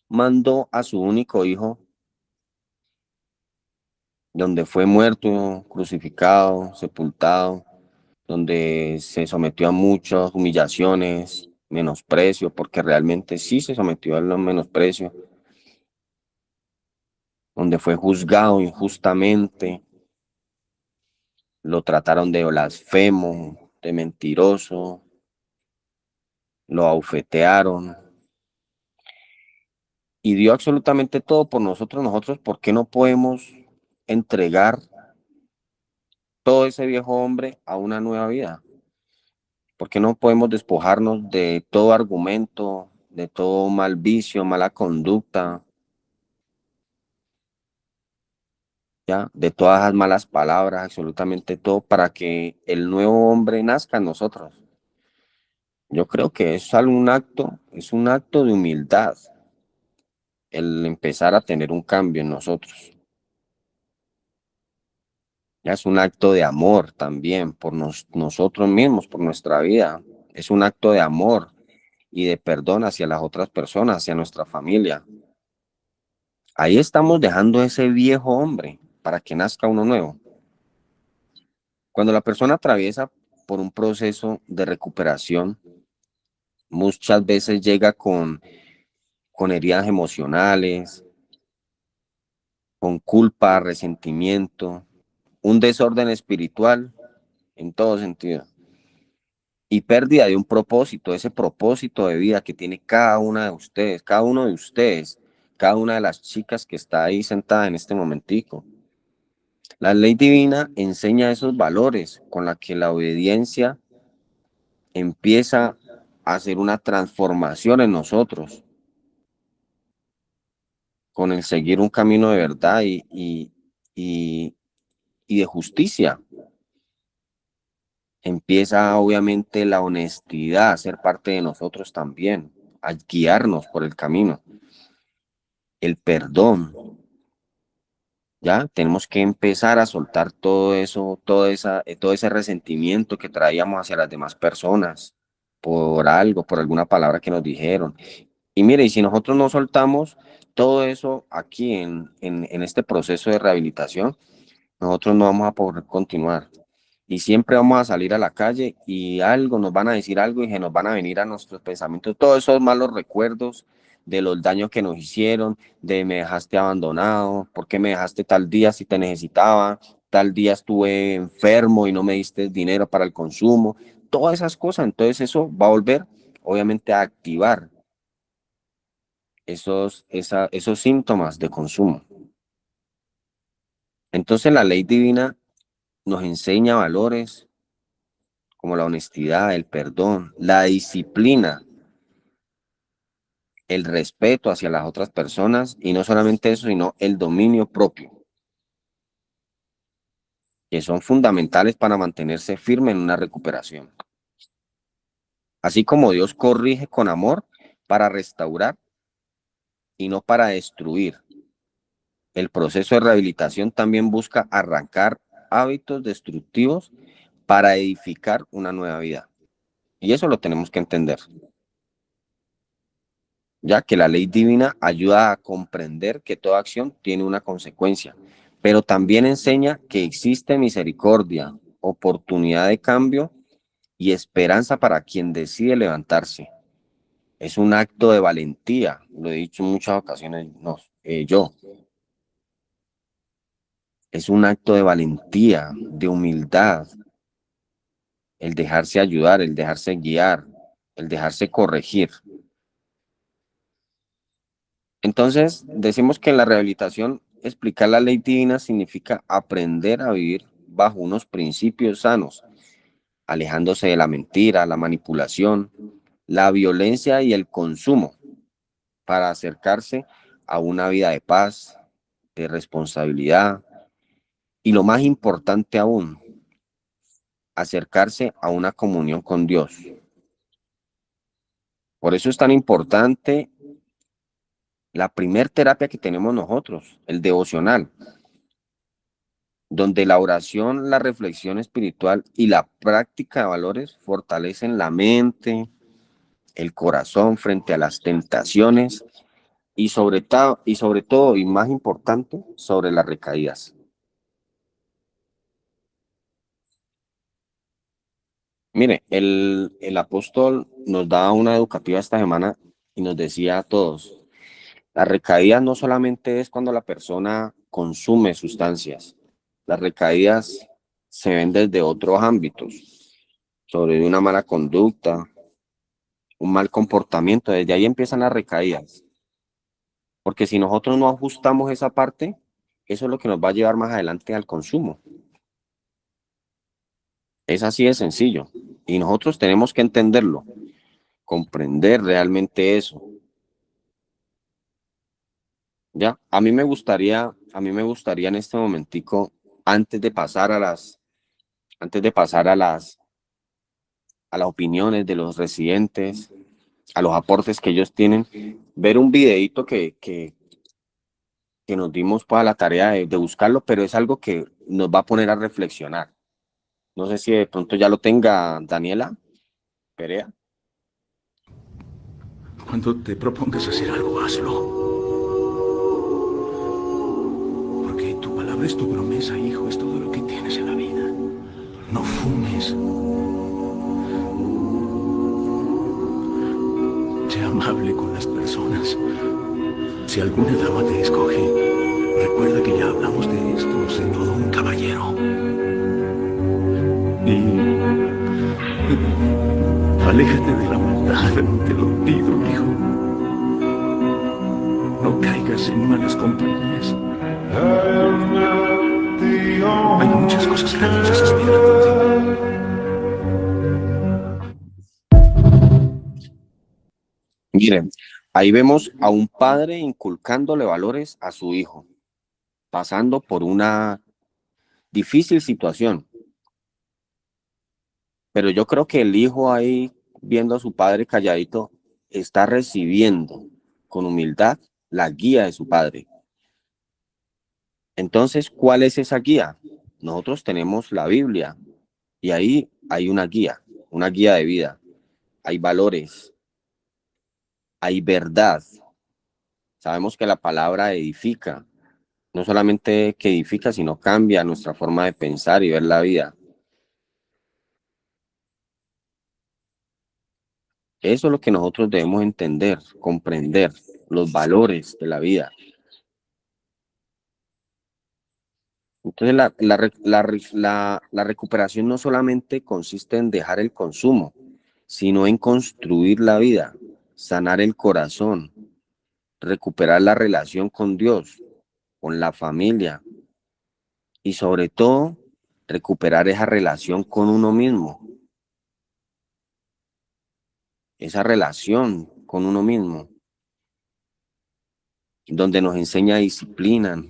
mandó a su único hijo, donde fue muerto, crucificado, sepultado, donde se sometió a muchas humillaciones, menosprecio, porque realmente sí se sometió a los menosprecios, donde fue juzgado injustamente, lo trataron de blasfemo, de mentiroso, lo abofetearon y dio absolutamente todo por nosotros. Nosotros, ¿por qué no podemos entregar todo ese viejo hombre a una nueva vida? ¿Por qué no podemos despojarnos de todo argumento, de todo mal vicio, mala conducta, ya, de todas las malas palabras, absolutamente todo, para que el nuevo hombre nazca en nosotros? Yo creo que es un acto de humildad el empezar a tener un cambio en nosotros. Ya es un acto de amor también por nosotros mismos, por nuestra vida. Es un acto de amor y de perdón hacia las otras personas, hacia nuestra familia. Ahí estamos dejando ese viejo hombre para que nazca uno nuevo. Cuando la persona atraviesa por un proceso de recuperación, muchas veces llega con heridas emocionales, con culpa, resentimiento, un desorden espiritual en todo sentido y pérdida de un propósito, ese propósito de vida que tiene cada una de ustedes, cada uno de ustedes, cada una de las chicas que está ahí sentada en este momentico. La ley divina enseña esos valores con la que la obediencia empieza a hacer una transformación en nosotros, con el seguir un camino de verdad y de justicia. Empieza obviamente la honestidad a ser parte de nosotros también, a guiarnos por el camino, el perdón. Ya tenemos que empezar a soltar todo eso, todo ese resentimiento que traíamos hacia las demás personas por algo, por alguna palabra que nos dijeron. Y mire, y si nosotros no soltamos todo eso aquí en este proceso de rehabilitación, nosotros no vamos a poder continuar. Y siempre vamos a salir a la calle y algo, nos van a decir algo y se nos van a venir a nuestros pensamientos todos esos malos recuerdos de los daños que nos hicieron, de me dejaste abandonado, por qué me dejaste tal día si te necesitaba, tal día estuve enfermo y no me diste dinero para el consumo, todas esas cosas. Entonces eso va a volver, obviamente, a activar esos síntomas de consumo. Entonces la ley divina nos enseña valores como la honestidad, el perdón, la disciplina, el respeto hacia las otras personas y no solamente eso, sino el dominio propio, que son fundamentales para mantenerse firme en una recuperación. Así como Dios corrige con amor para restaurar y no para destruir. El proceso de rehabilitación también busca arrancar hábitos destructivos para edificar una nueva vida. Y eso lo tenemos que entender, ya que la ley divina ayuda a comprender que toda acción tiene una consecuencia, pero también enseña que existe misericordia, oportunidad de cambio y esperanza para quien decide levantarse. Es un acto de valentía, lo he dicho en muchas ocasiones, no, yo. Es un acto de valentía, de humildad, el dejarse ayudar, el dejarse guiar, el dejarse corregir. Entonces, decimos que en la rehabilitación explicar la ley divina significa aprender a vivir bajo unos principios sanos, alejándose de la mentira, la manipulación, la violencia y el consumo, para acercarse a una vida de paz, de responsabilidad y lo más importante aún, acercarse a una comunión con Dios. Por eso es tan importante la primer terapia que tenemos nosotros, el devocional, donde la oración, la reflexión espiritual y la práctica de valores fortalecen la mente, el corazón frente a las tentaciones y sobre todo, y más importante, sobre las recaídas. Mire, el apóstol nos da una educativa esta semana y nos decía a todos, las recaídas no solamente es cuando la persona consume sustancias, las recaídas se ven desde otros ámbitos, sobre una mala conducta, un mal comportamiento, desde ahí empiezan las recaídas. Porque si nosotros no ajustamos esa parte, eso es lo que nos va a llevar más adelante al consumo. Es así de sencillo. Y nosotros tenemos que entenderlo, comprender realmente eso. Ya, a mí me gustaría en este momentico, antes de pasar a las opiniones de los residentes, a los aportes que ellos tienen, ver un videíto que nos dimos para la tarea de buscarlo, pero es algo que nos va a poner a reflexionar. No sé si de pronto ya lo tenga Daniela Perea. Cuando te propongas hacer algo, hazlo. Porque tu palabra es tu promesa, hijo, es todo lo que tienes en la vida. No fumes. Sé amable con las personas. Si alguna dama te escoge, recuerda que ya hablamos de esto, sé todo un caballero. Y aléjate de la maldad, te lo pido, hijo. No caigas en malas compañías. Hay muchas cosas grandiosas esperándote. Miren, ahí vemos a un padre inculcándole valores a su hijo, pasando por una difícil situación. Pero yo creo que el hijo ahí, viendo a su padre calladito, está recibiendo con humildad la guía de su padre. Entonces, ¿cuál es esa guía? Nosotros tenemos la Biblia y ahí hay una guía de vida. Hay valores, hay verdad. Sabemos que la palabra edifica, no solamente que edifica, sino cambia nuestra forma de pensar y ver la vida. Eso es lo que nosotros debemos entender, comprender, los valores de la vida. Entonces, la recuperación no solamente consiste en dejar el consumo, sino en construir la vida, sanar el corazón, recuperar la relación con Dios, con la familia y sobre todo recuperar esa relación con uno mismo, esa relación con uno mismo, donde nos enseña disciplina.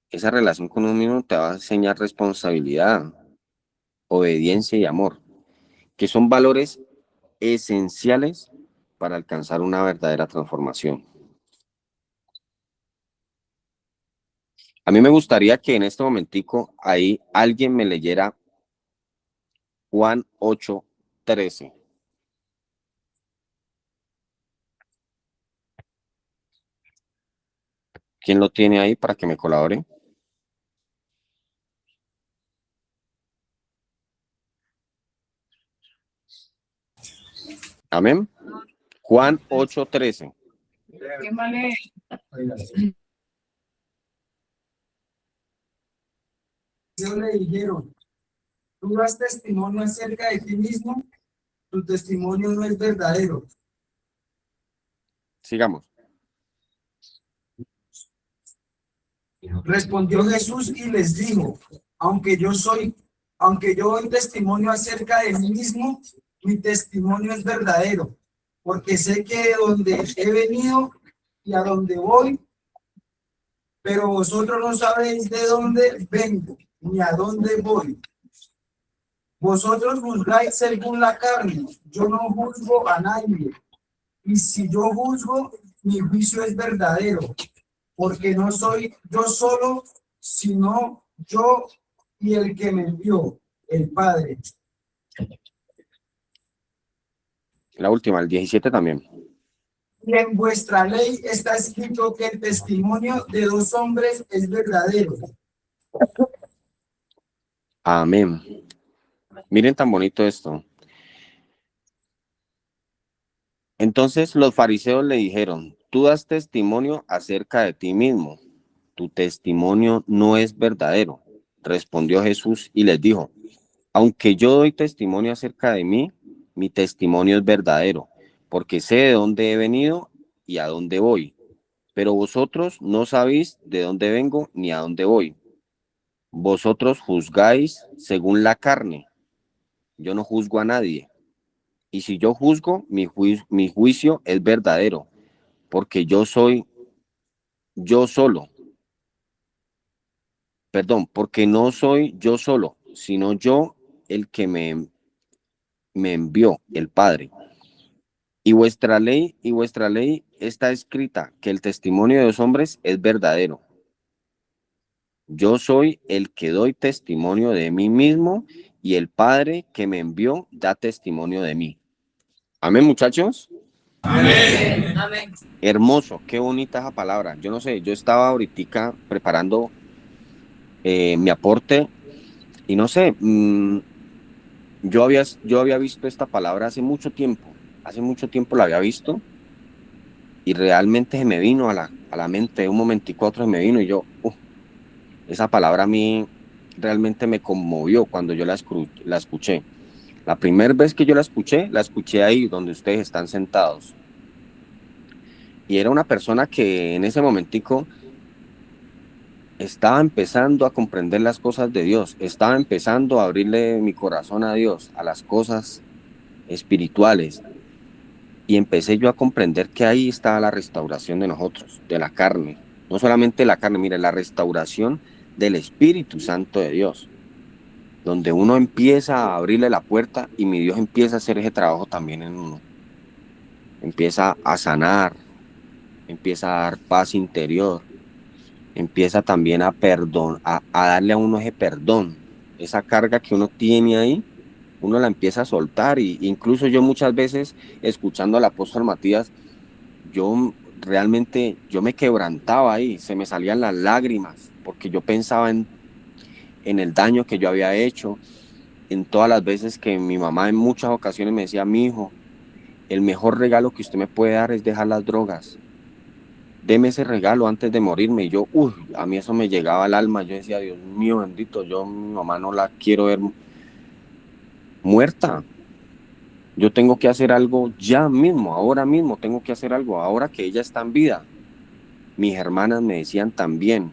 Esa relación con uno mismo te va a enseñar responsabilidad, obediencia y amor, que son valores esenciales para alcanzar una verdadera transformación. A mí me gustaría que en este momentico ahí alguien me leyera Juan 8:13. ¿Quién lo tiene ahí para que me colabore? Amén. Juan 8:13. ¿Qué más lee? Ellos le dijeron, tú das testimonio acerca de ti mismo, tu testimonio no es verdadero. Sigamos. Respondió Jesús y les dijo, aunque yo doy testimonio acerca de mí mismo, mi testimonio es verdadero, porque sé que de donde he venido y a dónde voy, pero vosotros no sabéis de dónde vengo ni a dónde voy. Vosotros juzgáis según la carne, yo no juzgo a nadie. Y si yo juzgo, mi juicio es verdadero, porque no soy yo solo, sino yo y el que me envió, el Padre. La última, el 17 también. Y en vuestra ley está escrito que el testimonio de dos hombres es verdadero. Amén. Miren tan bonito esto. Entonces los fariseos le dijeron, tú das testimonio acerca de ti mismo. Tu testimonio no es verdadero. Respondió Jesús y les dijo, aunque yo doy testimonio acerca de mí, mi testimonio es verdadero, porque sé de dónde he venido y a dónde voy. Pero vosotros no sabéis de dónde vengo ni a dónde voy. Vosotros juzgáis según la carne. Yo no juzgo a nadie. Y si yo juzgo, mi juicio es verdadero, porque yo soy yo solo. Perdón, porque no soy yo solo, sino yo el que me envió, el Padre. Y vuestra ley está escrita que el testimonio de los hombres es verdadero. Yo soy el que doy testimonio de mí mismo y el Padre que me envió da testimonio de mí. Amén, muchachos. Amén. Amén. Hermoso, qué bonita esa palabra. Yo no sé, yo estaba ahorita preparando mi aporte y no sé, yo había visto esta palabra hace mucho tiempo la había visto y realmente se me vino a la mente, un momentico a otro se me vino y yo, esa palabra a mí realmente me conmovió cuando yo la escuché. La primera vez que yo la escuché ahí donde ustedes están sentados. Y era una persona que en ese momentico estaba empezando a comprender las cosas de Dios, estaba empezando a abrirle mi corazón a Dios, a las cosas espirituales. Y empecé yo a comprender que ahí estaba la restauración de nosotros, de la carne. No solamente la carne, mire, la restauración del Espíritu Santo de Dios. Donde uno empieza a abrirle la puerta y mi Dios empieza a hacer ese trabajo también en uno. Empieza a sanar, empieza a dar paz interior, empieza también a darle a uno ese perdón, esa carga que uno tiene ahí, uno la empieza a soltar. Y incluso yo muchas veces, escuchando al apóstol Matías, yo me quebrantaba ahí, se me salían las lágrimas, porque yo pensaba en el daño que yo había hecho, en todas las veces que mi mamá en muchas ocasiones me decía, mi hijo, el mejor regalo que usted me puede dar es dejar las drogas. Deme ese regalo antes de morirme. Y yo, a mí eso me llegaba al alma. Yo decía, Dios mío bendito, yo mi mamá no la quiero ver muerta. Yo tengo que hacer algo ya mismo, ahora mismo tengo que hacer algo, ahora que ella está en vida. Mis hermanas me decían también,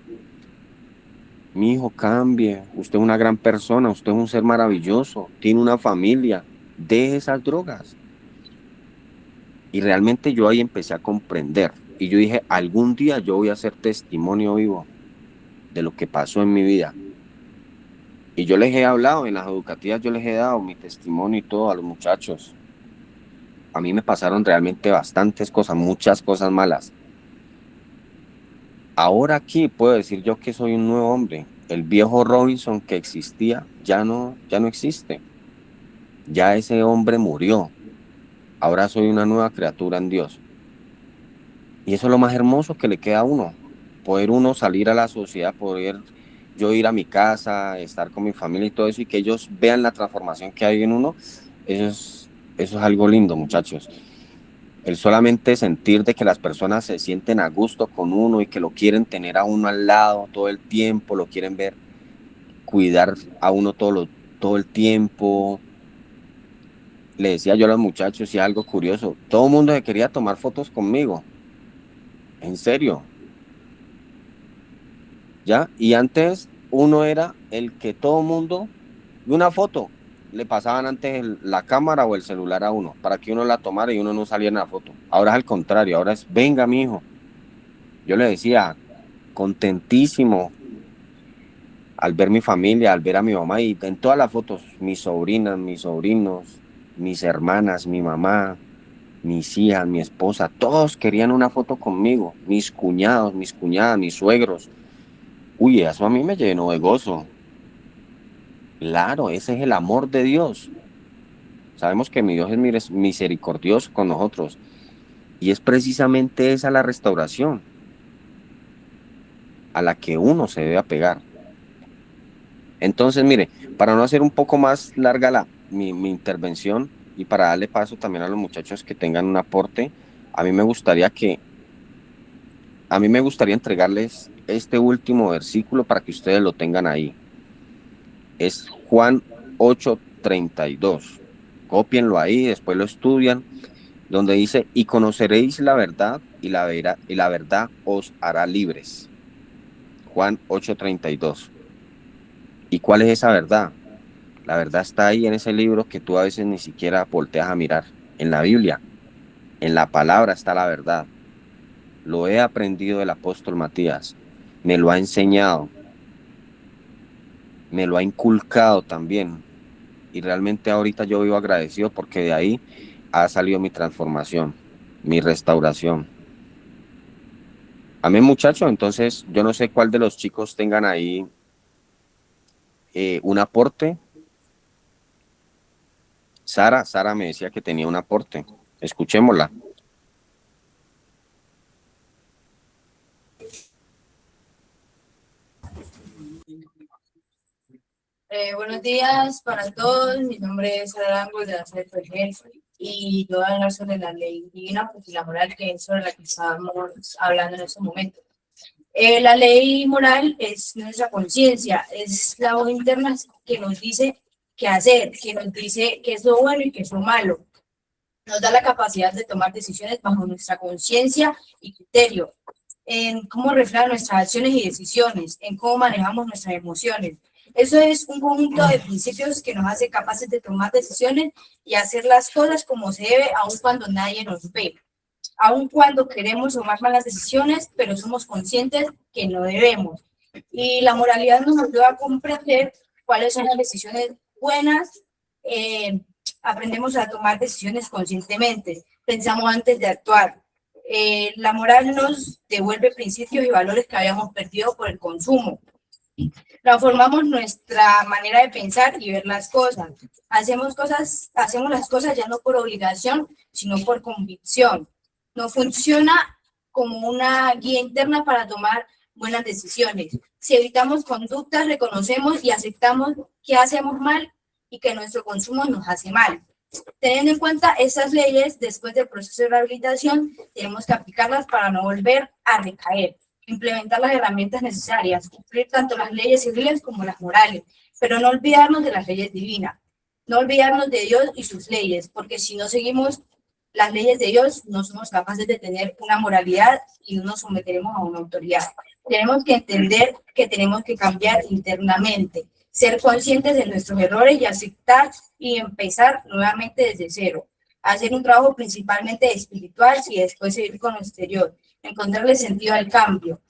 mi hijo, cambie, usted es una gran persona, usted es un ser maravilloso, tiene una familia, deje esas drogas. Y realmente yo ahí empecé a comprender. Y yo dije, algún día yo voy a hacer testimonio vivo de lo que pasó en mi vida. Y yo les he hablado, en las educativas yo les he dado mi testimonio y todo a los muchachos. A mí me pasaron realmente bastantes cosas, muchas cosas malas. Ahora aquí puedo decir yo que soy un nuevo hombre. El viejo Robinson que existía ya no existe. Ya ese hombre murió. Ahora soy una nueva criatura en Dios. Y eso es lo más hermoso que le queda a uno. Poder uno salir a la sociedad, poder yo ir a mi casa, estar con mi familia y todo eso, y que ellos vean la transformación que hay en uno. Eso Eso es algo lindo, muchachos. El solamente sentir de que las personas se sienten a gusto con uno y que lo quieren tener a uno al lado todo el tiempo, lo quieren ver, cuidar a uno todo el tiempo. Le decía yo a los muchachos, y algo curioso, todo el mundo se quería tomar fotos conmigo. En serio. ¿Ya? Y antes uno era el que todo el mundo, de una foto, le pasaban antes la cámara o el celular a uno, para que uno la tomara y uno no saliera en la foto. Ahora es al contrario, ahora es, venga, mijo. Yo le decía, contentísimo al ver mi familia, al ver a mi mamá, y en todas las fotos, mis sobrinas, mis sobrinos, mis hermanas, mi mamá, mis hijas, mi esposa, todos querían una foto conmigo, mis cuñados, mis cuñadas, mis suegros. Uy, eso a mí me llenó de gozo. Claro, ese es el amor de Dios. Sabemos que mi Dios es misericordioso con nosotros. Y es precisamente esa la restauración a la que uno se debe apegar. Entonces, mire, para no hacer un poco más larga mi intervención y para darle paso también a los muchachos que tengan un aporte, a mí me gustaría entregarles este último versículo para que ustedes lo tengan ahí. Es Juan 8:32. Cópienlo ahí, después lo estudian, donde dice, y conoceréis la verdad, y la verdad os hará libres. Juan 8:32. ¿Y cuál es esa verdad? La verdad está ahí en ese libro que tú a veces ni siquiera volteas a mirar. En la Biblia, en la palabra está la verdad. Lo he aprendido del apóstol Matías. Me lo ha enseñado. Me lo ha inculcado también. Y realmente ahorita yo vivo agradecido porque de ahí ha salido mi transformación, mi restauración. Amén, muchachos. Entonces, yo no sé cuál de los chicos tengan ahí un aporte. Sara me decía que tenía un aporte. Escuchémosla. Buenos días para todos. Mi nombre es Sara Arango de la sede Fergel y yo voy a hablar sobre la ley divina y la moral, que es sobre la que estábamos hablando en este momento. La ley moral es nuestra conciencia, es la voz interna que nos dice qué hacer, que nos dice qué es lo bueno y qué es lo malo. Nos da la capacidad de tomar decisiones bajo nuestra conciencia y criterio, en cómo reflejan nuestras acciones y decisiones, en cómo manejamos nuestras emociones. Eso es un conjunto de principios que nos hace capaces de tomar decisiones y hacer las cosas como se debe, aun cuando nadie nos ve, aun cuando queremos tomar malas decisiones, pero somos conscientes que no debemos. Y la moralidad nos ayuda a comprender cuáles son las decisiones buenas. Aprendemos a tomar decisiones conscientemente, pensamos antes de actuar. La moral nos devuelve principios y valores que habíamos perdido por el consumo. Transformamos nuestra manera de pensar y ver las cosas. Hacemos las cosas ya no por obligación, sino por convicción. No funciona como una guía interna para tomar buenas decisiones. Si evitamos conductas, reconocemos y aceptamos que hacemos mal y que nuestro consumo nos hace mal. Teniendo en cuenta esas leyes, después del proceso de rehabilitación, tenemos que aplicarlas para no volver a recaer. Implementar las herramientas necesarias, cumplir tanto las leyes civiles como las morales, pero no olvidarnos de las leyes divinas, no olvidarnos de Dios y sus leyes, porque si no seguimos las leyes de Dios, no somos capaces de tener una moralidad y no nos someteremos a una autoridad. Tenemos que entender que tenemos que cambiar internamente, ser conscientes de nuestros errores y aceptar y empezar nuevamente desde cero. Hacer un trabajo principalmente espiritual y después seguir con lo exterior, encontrarle sentido al cambio.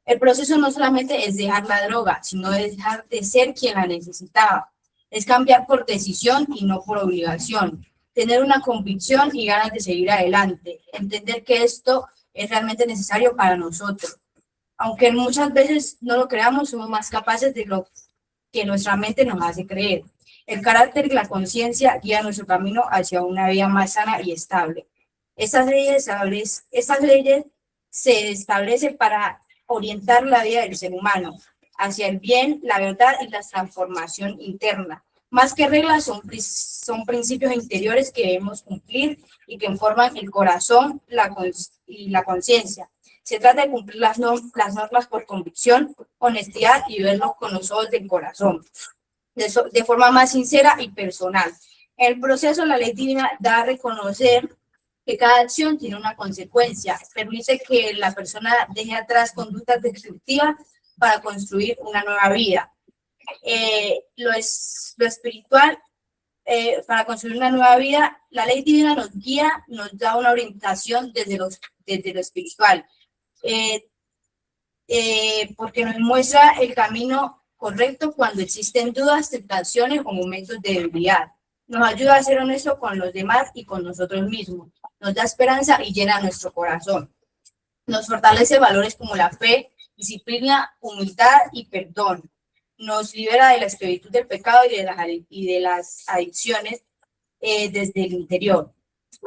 El proceso no solamente es dejar la droga, sino es dejar de ser quien la necesitaba. Es cambiar por decisión y no por obligación. Tener una convicción y ganas de seguir adelante. Entender que esto es realmente necesario para nosotros. Aunque muchas veces no lo creamos, somos más capaces de lo que nuestra mente nos hace creer. El carácter y la conciencia guían nuestro camino hacia una vida más sana y estable. Estas leyes se establecen para orientar la vida del ser humano hacia el bien, la verdad y la transformación interna. Más que reglas, son principios interiores que debemos cumplir y que forman el corazón y la conciencia. Se trata de cumplir las normas por convicción, honestidad y verlos con los ojos del corazón, de forma más sincera y personal. En el proceso, la ley divina da a reconocer que cada acción tiene una consecuencia, permite que la persona deje atrás conductas destructivas para construir una nueva vida. Lo espiritual, para construir una nueva vida, la ley divina nos guía, nos da una orientación desde lo espiritual, porque nos muestra el camino correcto cuando existen dudas, tentaciones o momentos de debilidad. Nos ayuda a ser honesto con los demás y con nosotros mismos. Nos da esperanza y llena nuestro corazón. Nos fortalece valores como la fe, disciplina, humildad y perdón. Nos libera de la esclavitud del pecado y de las adicciones desde el interior.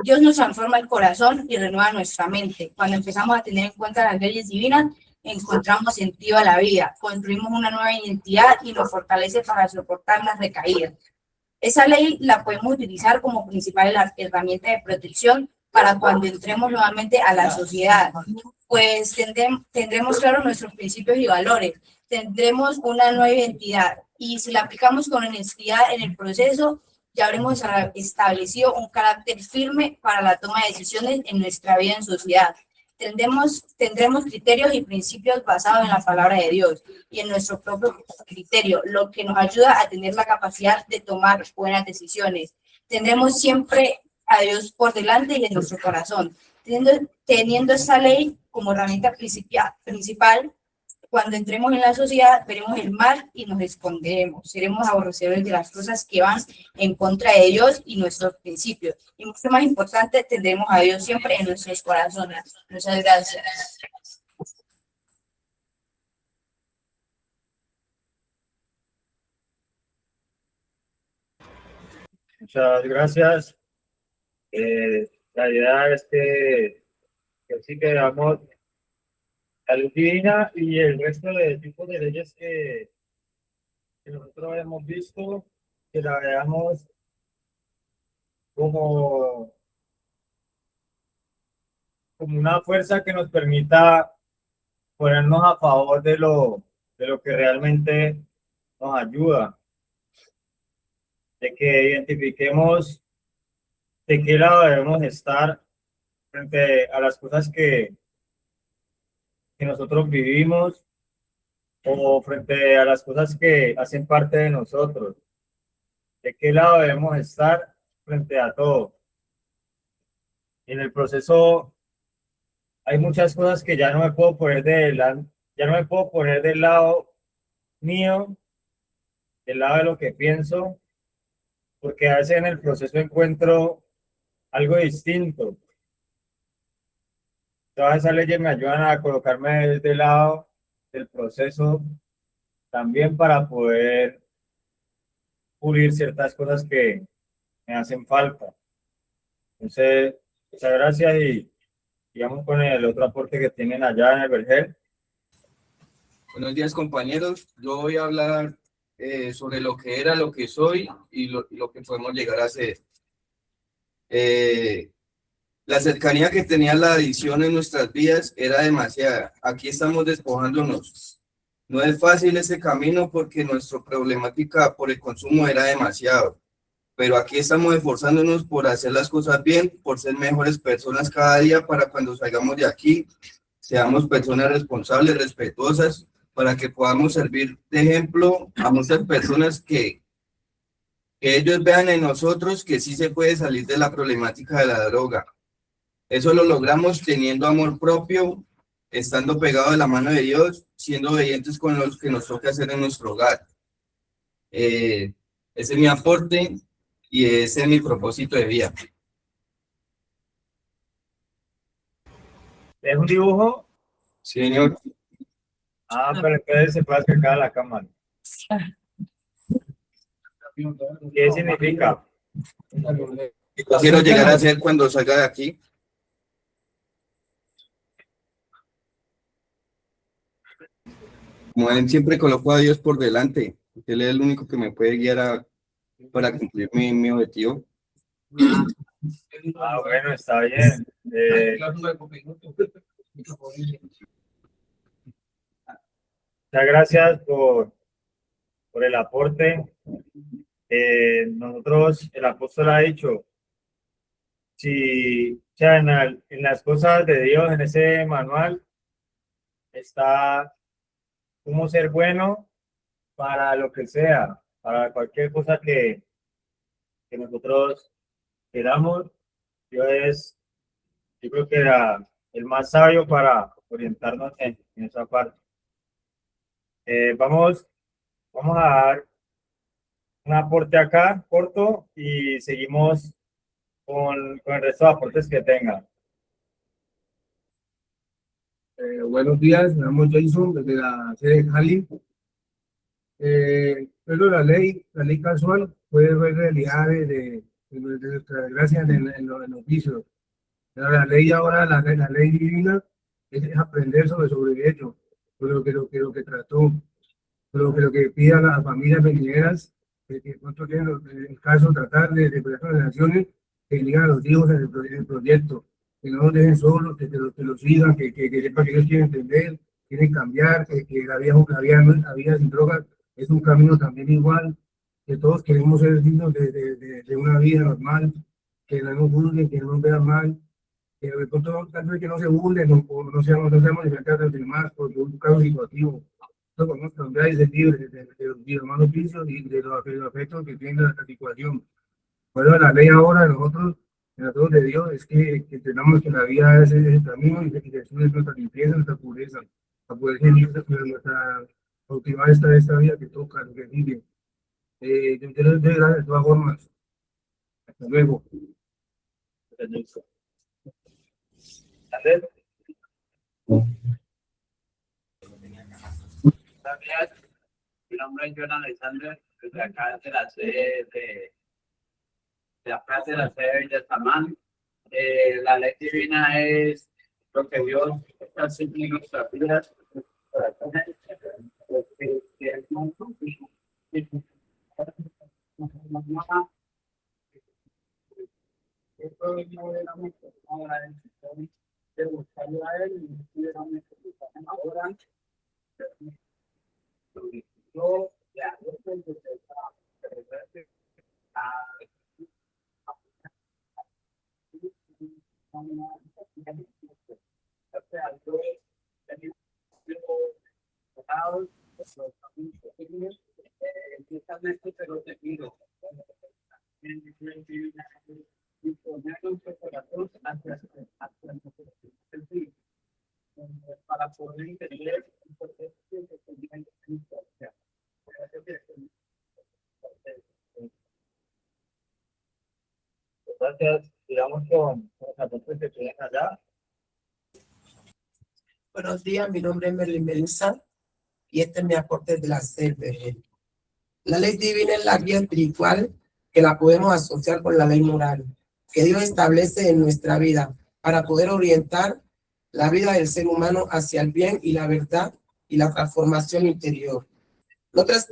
Dios nos transforma el corazón y renueva nuestra mente. Cuando empezamos a tener en cuenta las leyes divinas, encontramos sentido a la vida, construimos una nueva identidad y nos fortalece para soportar las recaídas. Esa ley la podemos utilizar como principal herramienta de protección para cuando entremos nuevamente a la sociedad, pues tendremos claros nuestros principios y valores, tendremos una nueva identidad y si la aplicamos con honestidad en el proceso, ya habremos establecido un carácter firme para la toma de decisiones en nuestra vida en sociedad. Tendremos criterios y principios basados en la palabra de Dios y en nuestro propio criterio, lo que nos ayuda a tener la capacidad de tomar buenas decisiones. Tendremos siempre a Dios por delante y en nuestro corazón. Teniendo esta ley como herramienta principal, cuando entremos en la sociedad, veremos el mal y nos esconderemos. Seremos aborrecedores de las cosas que van en contra de Dios y nuestros principios. Y mucho más importante, tendremos a Dios siempre en nuestros corazones. Muchas gracias. Muchas gracias. La idea es que sí que veamos la luz divina y el resto de tipos de leyes que nosotros hemos visto, que la veamos como una fuerza que nos permita ponernos a favor de lo que realmente nos ayuda, de que identifiquemos de qué lado debemos estar frente a las cosas que nosotros vivimos o frente a las cosas que hacen parte de nosotros, de qué lado debemos estar frente a todo. En el proceso hay muchas cosas que ya no me puedo poner ya no me puedo poner del lado mío, del lado de lo que pienso, porque a veces en el proceso encuentro algo distinto. Todas esas leyes me ayudan a colocarme del lado del proceso también para poder pulir ciertas cosas que me hacen falta. Entonces, muchas gracias y vamos con el otro aporte que tienen allá en el Vergel. Buenos días, compañeros. Yo voy a hablar sobre lo que era, lo que soy y lo que podemos llegar a ser. La cercanía que tenía la adicción en nuestras vidas era demasiada. Aquí estamos despojándonos. No es fácil ese camino porque nuestra problemática por el consumo era demasiado. Pero aquí estamos esforzándonos por hacer las cosas bien, por ser mejores personas cada día para cuando salgamos de aquí, seamos personas responsables, respetuosas, para que podamos servir de ejemplo a muchas personas que ellos vean en nosotros que sí se puede salir de la problemática de la droga. Eso lo logramos teniendo amor propio, estando pegados de la mano de Dios, siendo obedientes con lo que nos toca hacer en nuestro hogar. Ese es mi aporte y ese es mi propósito de vida. ¿Es un dibujo? Sí, señor. Pero entonces se puede acercar a la cámara. ¿Qué significa? Quiero llegar a ser cuando salga de aquí. Como él siempre colocó a Dios por delante, él es el único que me puede guiar para cumplir mi objetivo. Ah, bueno, está bien. Muchas gracias por el aporte. Nosotros, el apóstol ha dicho, si, o sea, en las cosas de Dios, en ese manual, está cómo ser bueno para lo que sea, para cualquier cosa que nosotros queramos. Yo creo que era el más sabio para orientarnos en esa parte. Vamos a dar un aporte acá, corto, y seguimos con el resto de aportes que tenga. Buenos días, me llamo Jason desde la sede de Cali. Pero la ley casual puede ver realidad de nuestra desgracia en los vicios. Pero la ley ahora, la ley divina, es aprender sobre ello, sobre lo que trató, sobre lo que pide a las familias venideras, que pronto tienen el caso tratar de relaciones, que digan a los hijos en el proyecto, que no los dejen solos, que los sigan, que sepan que ellos quieren entender, quieren cambiar, que la vida sin drogas es un camino también igual, que todos queremos ser dignos de una vida normal, que no nos juzguen, que no nos vean mal, que de pronto tal vez que no se burlen o no seamos diferentes de los demás por un caso situativo. Nosotros podemos cambiar y ser libres de los hermanos vicios y de los afectos que tiene la situación. Bueno, la ley ahora de nosotros de Dios, es que entendamos que la vida es el camino y que Jesús es nuestra limpieza, nuestra pureza, para poder seguir nuestra cultivar esta vida que toca, lo que vive. Yo les doy gracias de todas formas. Hasta luego. ¿Andrés? Gracias. Mi nombre es Jonathan Alexander, desde acá de la sede de la Plaza de la sede de Villasamán. La ley divina es lo que Dios está haciendo en nuestras vidas. De buscarlo a él y de ahora yo ya no sé qué para poder entender el proceso que tenía en la historia. Gracias. Digamos con los aportes que tienen allá. Buenos días, mi nombre es Merlin Melissa y este es mi aporte de la CPG. La ley divina es la guía espiritual que la podemos asociar con la ley moral que Dios establece en nuestra vida para poder orientar la vida del ser humano hacia el bien y la verdad y la transformación interior.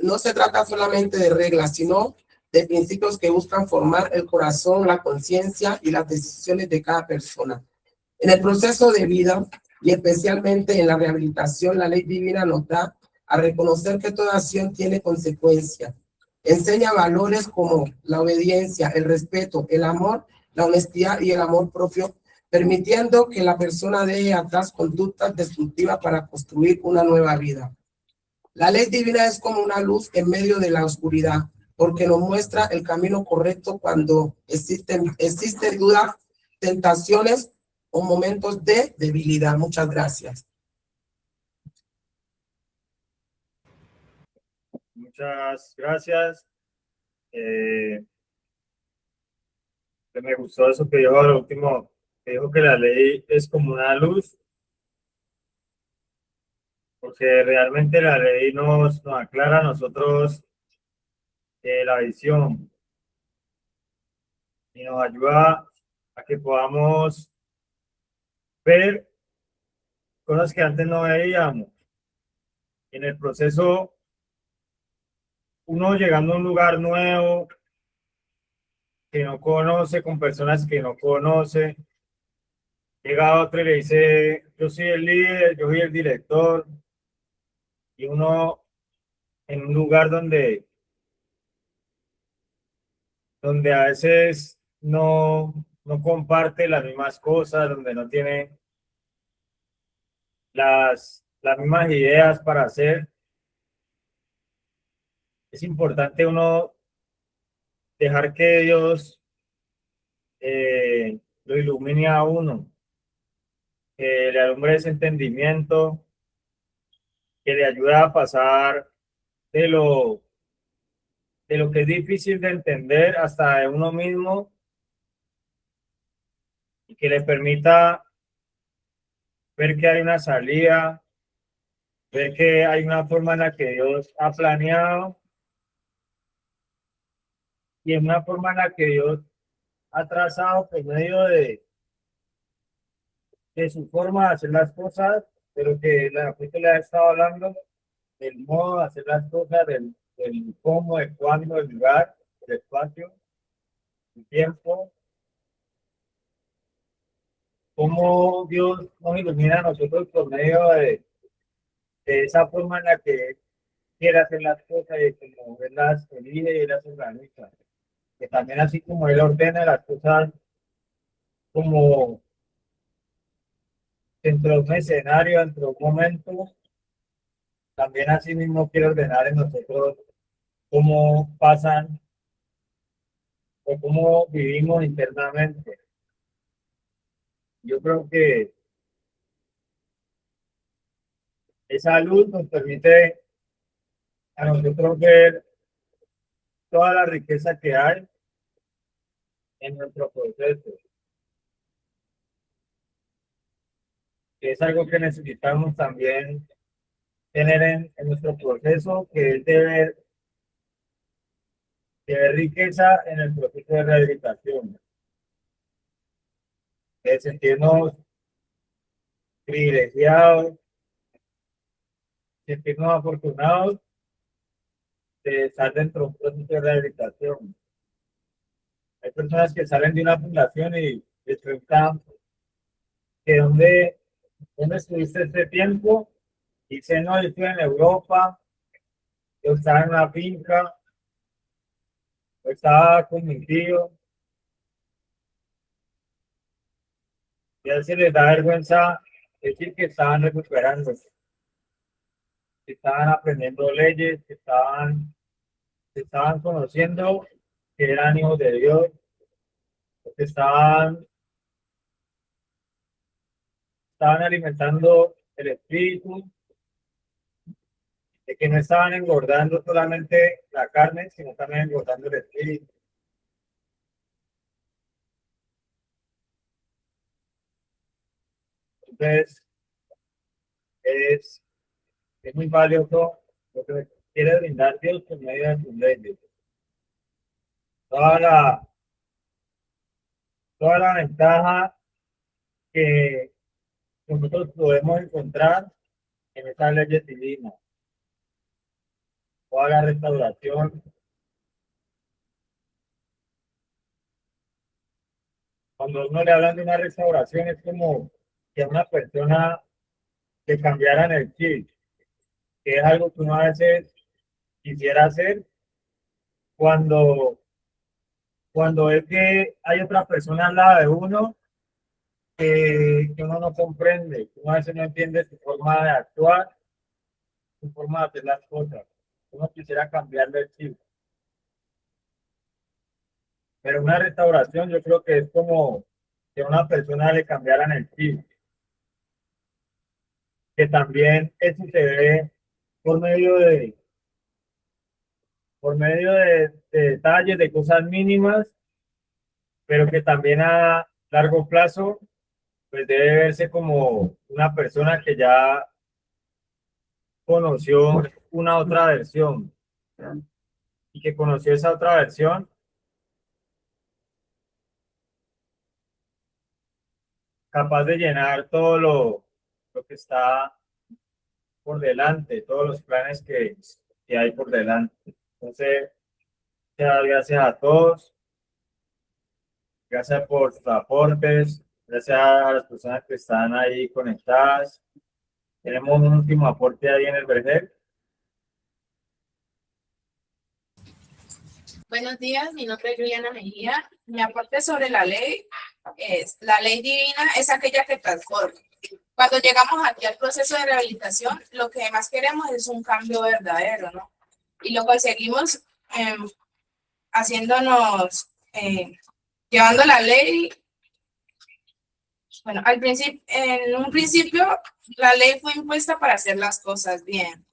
No se trata solamente de reglas, sino de principios que buscan formar el corazón, la conciencia y las decisiones de cada persona. En el proceso de vida y especialmente en la rehabilitación, la ley divina nos da a reconocer que toda acción tiene consecuencias. Enseña valores como la obediencia, el respeto, el amor, la honestidad y el amor propio, permitiendo que la persona deje atrás conductas destructivas para construir una nueva vida. La ley divina es como una luz en medio de la oscuridad, porque nos muestra el camino correcto cuando existen dudas, tentaciones o momentos de debilidad. Muchas gracias. Muchas gracias. Me gustó eso que dijo lo último, que dijo que la ley es como una luz, porque realmente la ley nos aclara a nosotros la visión y nos ayuda a que podamos ver cosas que antes no veíamos. En el proceso, uno llegando a un lugar nuevo, que no conoce, con personas que no conoce. Llega otro y le dice, yo soy el líder, yo soy el director, y uno en un lugar donde a veces no comparte las mismas cosas, donde no tiene las mismas ideas para hacer, es importante uno dejar que Dios lo ilumine a uno, que le alumbre ese entendimiento, que le ayude a pasar de lo que es difícil de entender hasta de uno mismo, y que le permita ver que hay una salida, ver que hay una forma en la que Dios ha planeado y en una forma en la que Dios ha trazado por medio de su forma de hacer las cosas, pero que la gente le ha estado hablando del modo de hacer las cosas, del cómo, de cuándo, del lugar, del espacio, el tiempo, cómo Dios nos ilumina a nosotros por medio de esa forma en la que quiere hacer las cosas y como Él las elige y Él las organiza. Que también así como Él ordena las cosas como dentro de un escenario, dentro de un momento, también así mismo quiere ordenar en nosotros cómo pasan o cómo vivimos internamente. Yo creo que esa luz nos permite a nosotros ver toda la riqueza que hay en nuestro proceso. Que es algo que necesitamos también tener en nuestro proceso, que es de ver riqueza en el proceso de rehabilitación, de sentirnos privilegiados, sentirnos afortunados de estar dentro de un proceso de rehabilitación. Hay personas que salen de una fundación y les preguntan que dónde estuviste este tiempo, y dicen, no, yo estuve en Europa, yo estaba en una finca, yo estaba con mi tío, y a veces les da vergüenza decir que estaban recuperándose, que estaban aprendiendo leyes, que estaban conociendo que eran hijos de Dios, que estaban alimentando el espíritu, de que no estaban engordando solamente la carne, sino también engordando el espíritu. Entonces, es, es muy valioso lo que quiere brindar Dios por medio de sus leyes. Toda la, toda la ventaja que nosotros podemos encontrar en estas leyes divinas. Toda la restauración. Cuando uno le hablan de una restauración, es como que a una persona le cambiaran el chip, que es algo que uno a veces quisiera hacer cuando, cuando es que hay otra persona al lado de uno que uno no comprende, que uno a veces no entiende su forma de actuar, su forma de hacer las cosas. Uno quisiera cambiarle el chip. Pero una restauración yo creo que es como que a una persona le cambiaran el chip. Que también eso se ve por medio de detalles, de cosas mínimas, pero que también a largo plazo, pues debe verse como una persona que ya conoció una otra versión y que conoció esa otra versión capaz de llenar todo lo que está por delante, todos los planes que hay por delante. Entonces, muchas gracias a todos. Gracias por sus aportes. Gracias a las personas que están ahí conectadas. Tenemos un último aporte ahí en el vergel. Buenos días, mi nombre es Juliana Mejía. Mi aporte sobre la ley es, la ley divina es aquella que transforma. Cuando llegamos aquí al proceso de rehabilitación, lo que más queremos es un cambio verdadero, ¿no? Y lo conseguimos haciéndonos, llevando la ley. Bueno, en un principio, la ley fue impuesta para hacer las cosas bien.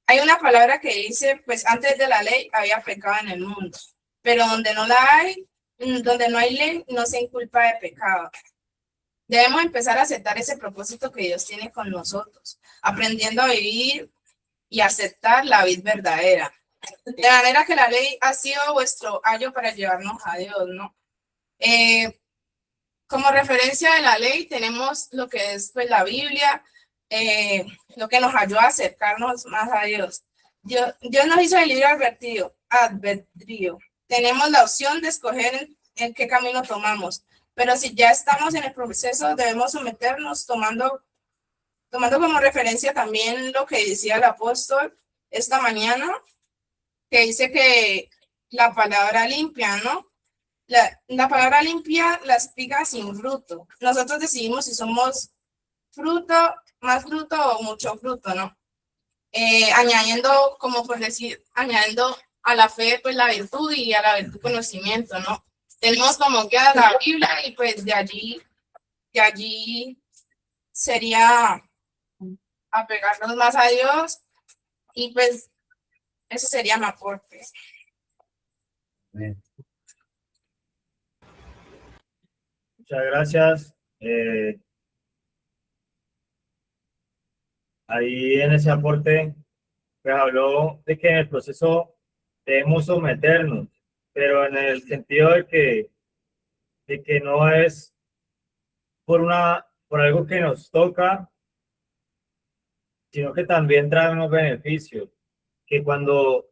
Hay una palabra que dice, pues antes de la ley había pecado en el mundo, pero donde no hay ley, no se inculpa de pecado. Debemos empezar a aceptar ese propósito que Dios tiene con nosotros, aprendiendo a vivir y aceptar la vida verdadera. De manera que la ley ha sido vuestro ayo para llevarnos a Dios, ¿no? Como referencia de la ley tenemos lo que es pues, la Biblia, lo que nos ayuda a acercarnos más a Dios. Dios nos hizo el libre albedrío. Tenemos la opción de escoger en qué camino tomamos, pero si ya estamos en el proceso, debemos someternos tomando como referencia también lo que decía el apóstol esta mañana, que dice que la palabra limpia, ¿no? La palabra limpia la espiga sin fruto. Nosotros decidimos si somos fruto, más fruto o mucho fruto, ¿no? Añadiendo, como por decir, añadiendo a la fe, pues la virtud y a la virtud conocimiento, ¿no? Tenemos como que a la Biblia y pues de allí sería apegarnos más a Dios y pues eso sería mi aporte. Muchas gracias. Ahí en ese aporte, pues habló de que en el proceso debemos someternos, pero en el sentido de que no es por algo que nos toca, sino que también trae unos beneficios, que cuando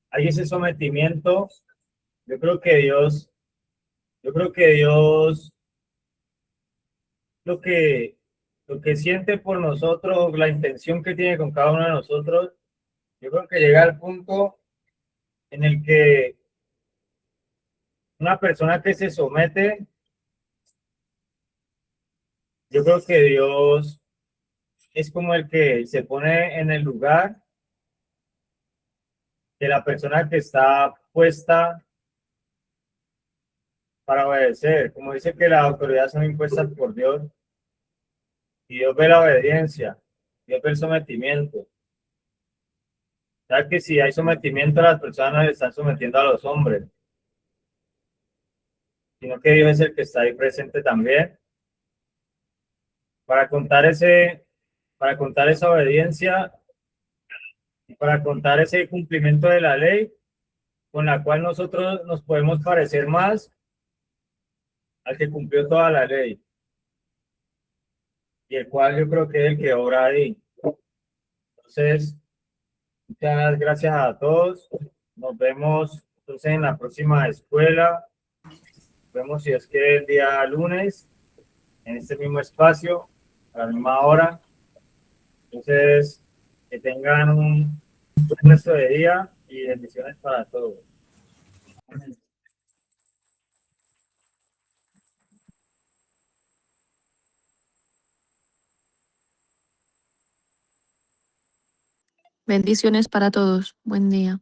hay ese sometimiento, yo creo que Dios, lo que, lo que siente por nosotros, la intención que tiene con cada uno de nosotros, yo creo que llega al punto en el que una persona que se somete, yo creo que Dios es como el que se pone en el lugar de la persona que está puesta para obedecer. Como dice que las autoridades son impuestas por Dios y Dios ve la obediencia, Dios ve el sometimiento. Ya que si hay sometimiento, las personas están sometiendo a los hombres, sino que Dios es el que está ahí presente también para contar esa obediencia y para contar ese cumplimiento de la ley con la cual nosotros nos podemos parecer más al que cumplió toda la ley y el cual yo creo que es el que obra ahí. Entonces, muchas gracias a todos. Nos vemos entonces en la próxima escuela. Nos vemos si es que el día lunes en este mismo espacio a la misma hora. Entonces, que tengan un buen resto de día y bendiciones para todos. Bendiciones para todos. Buen día.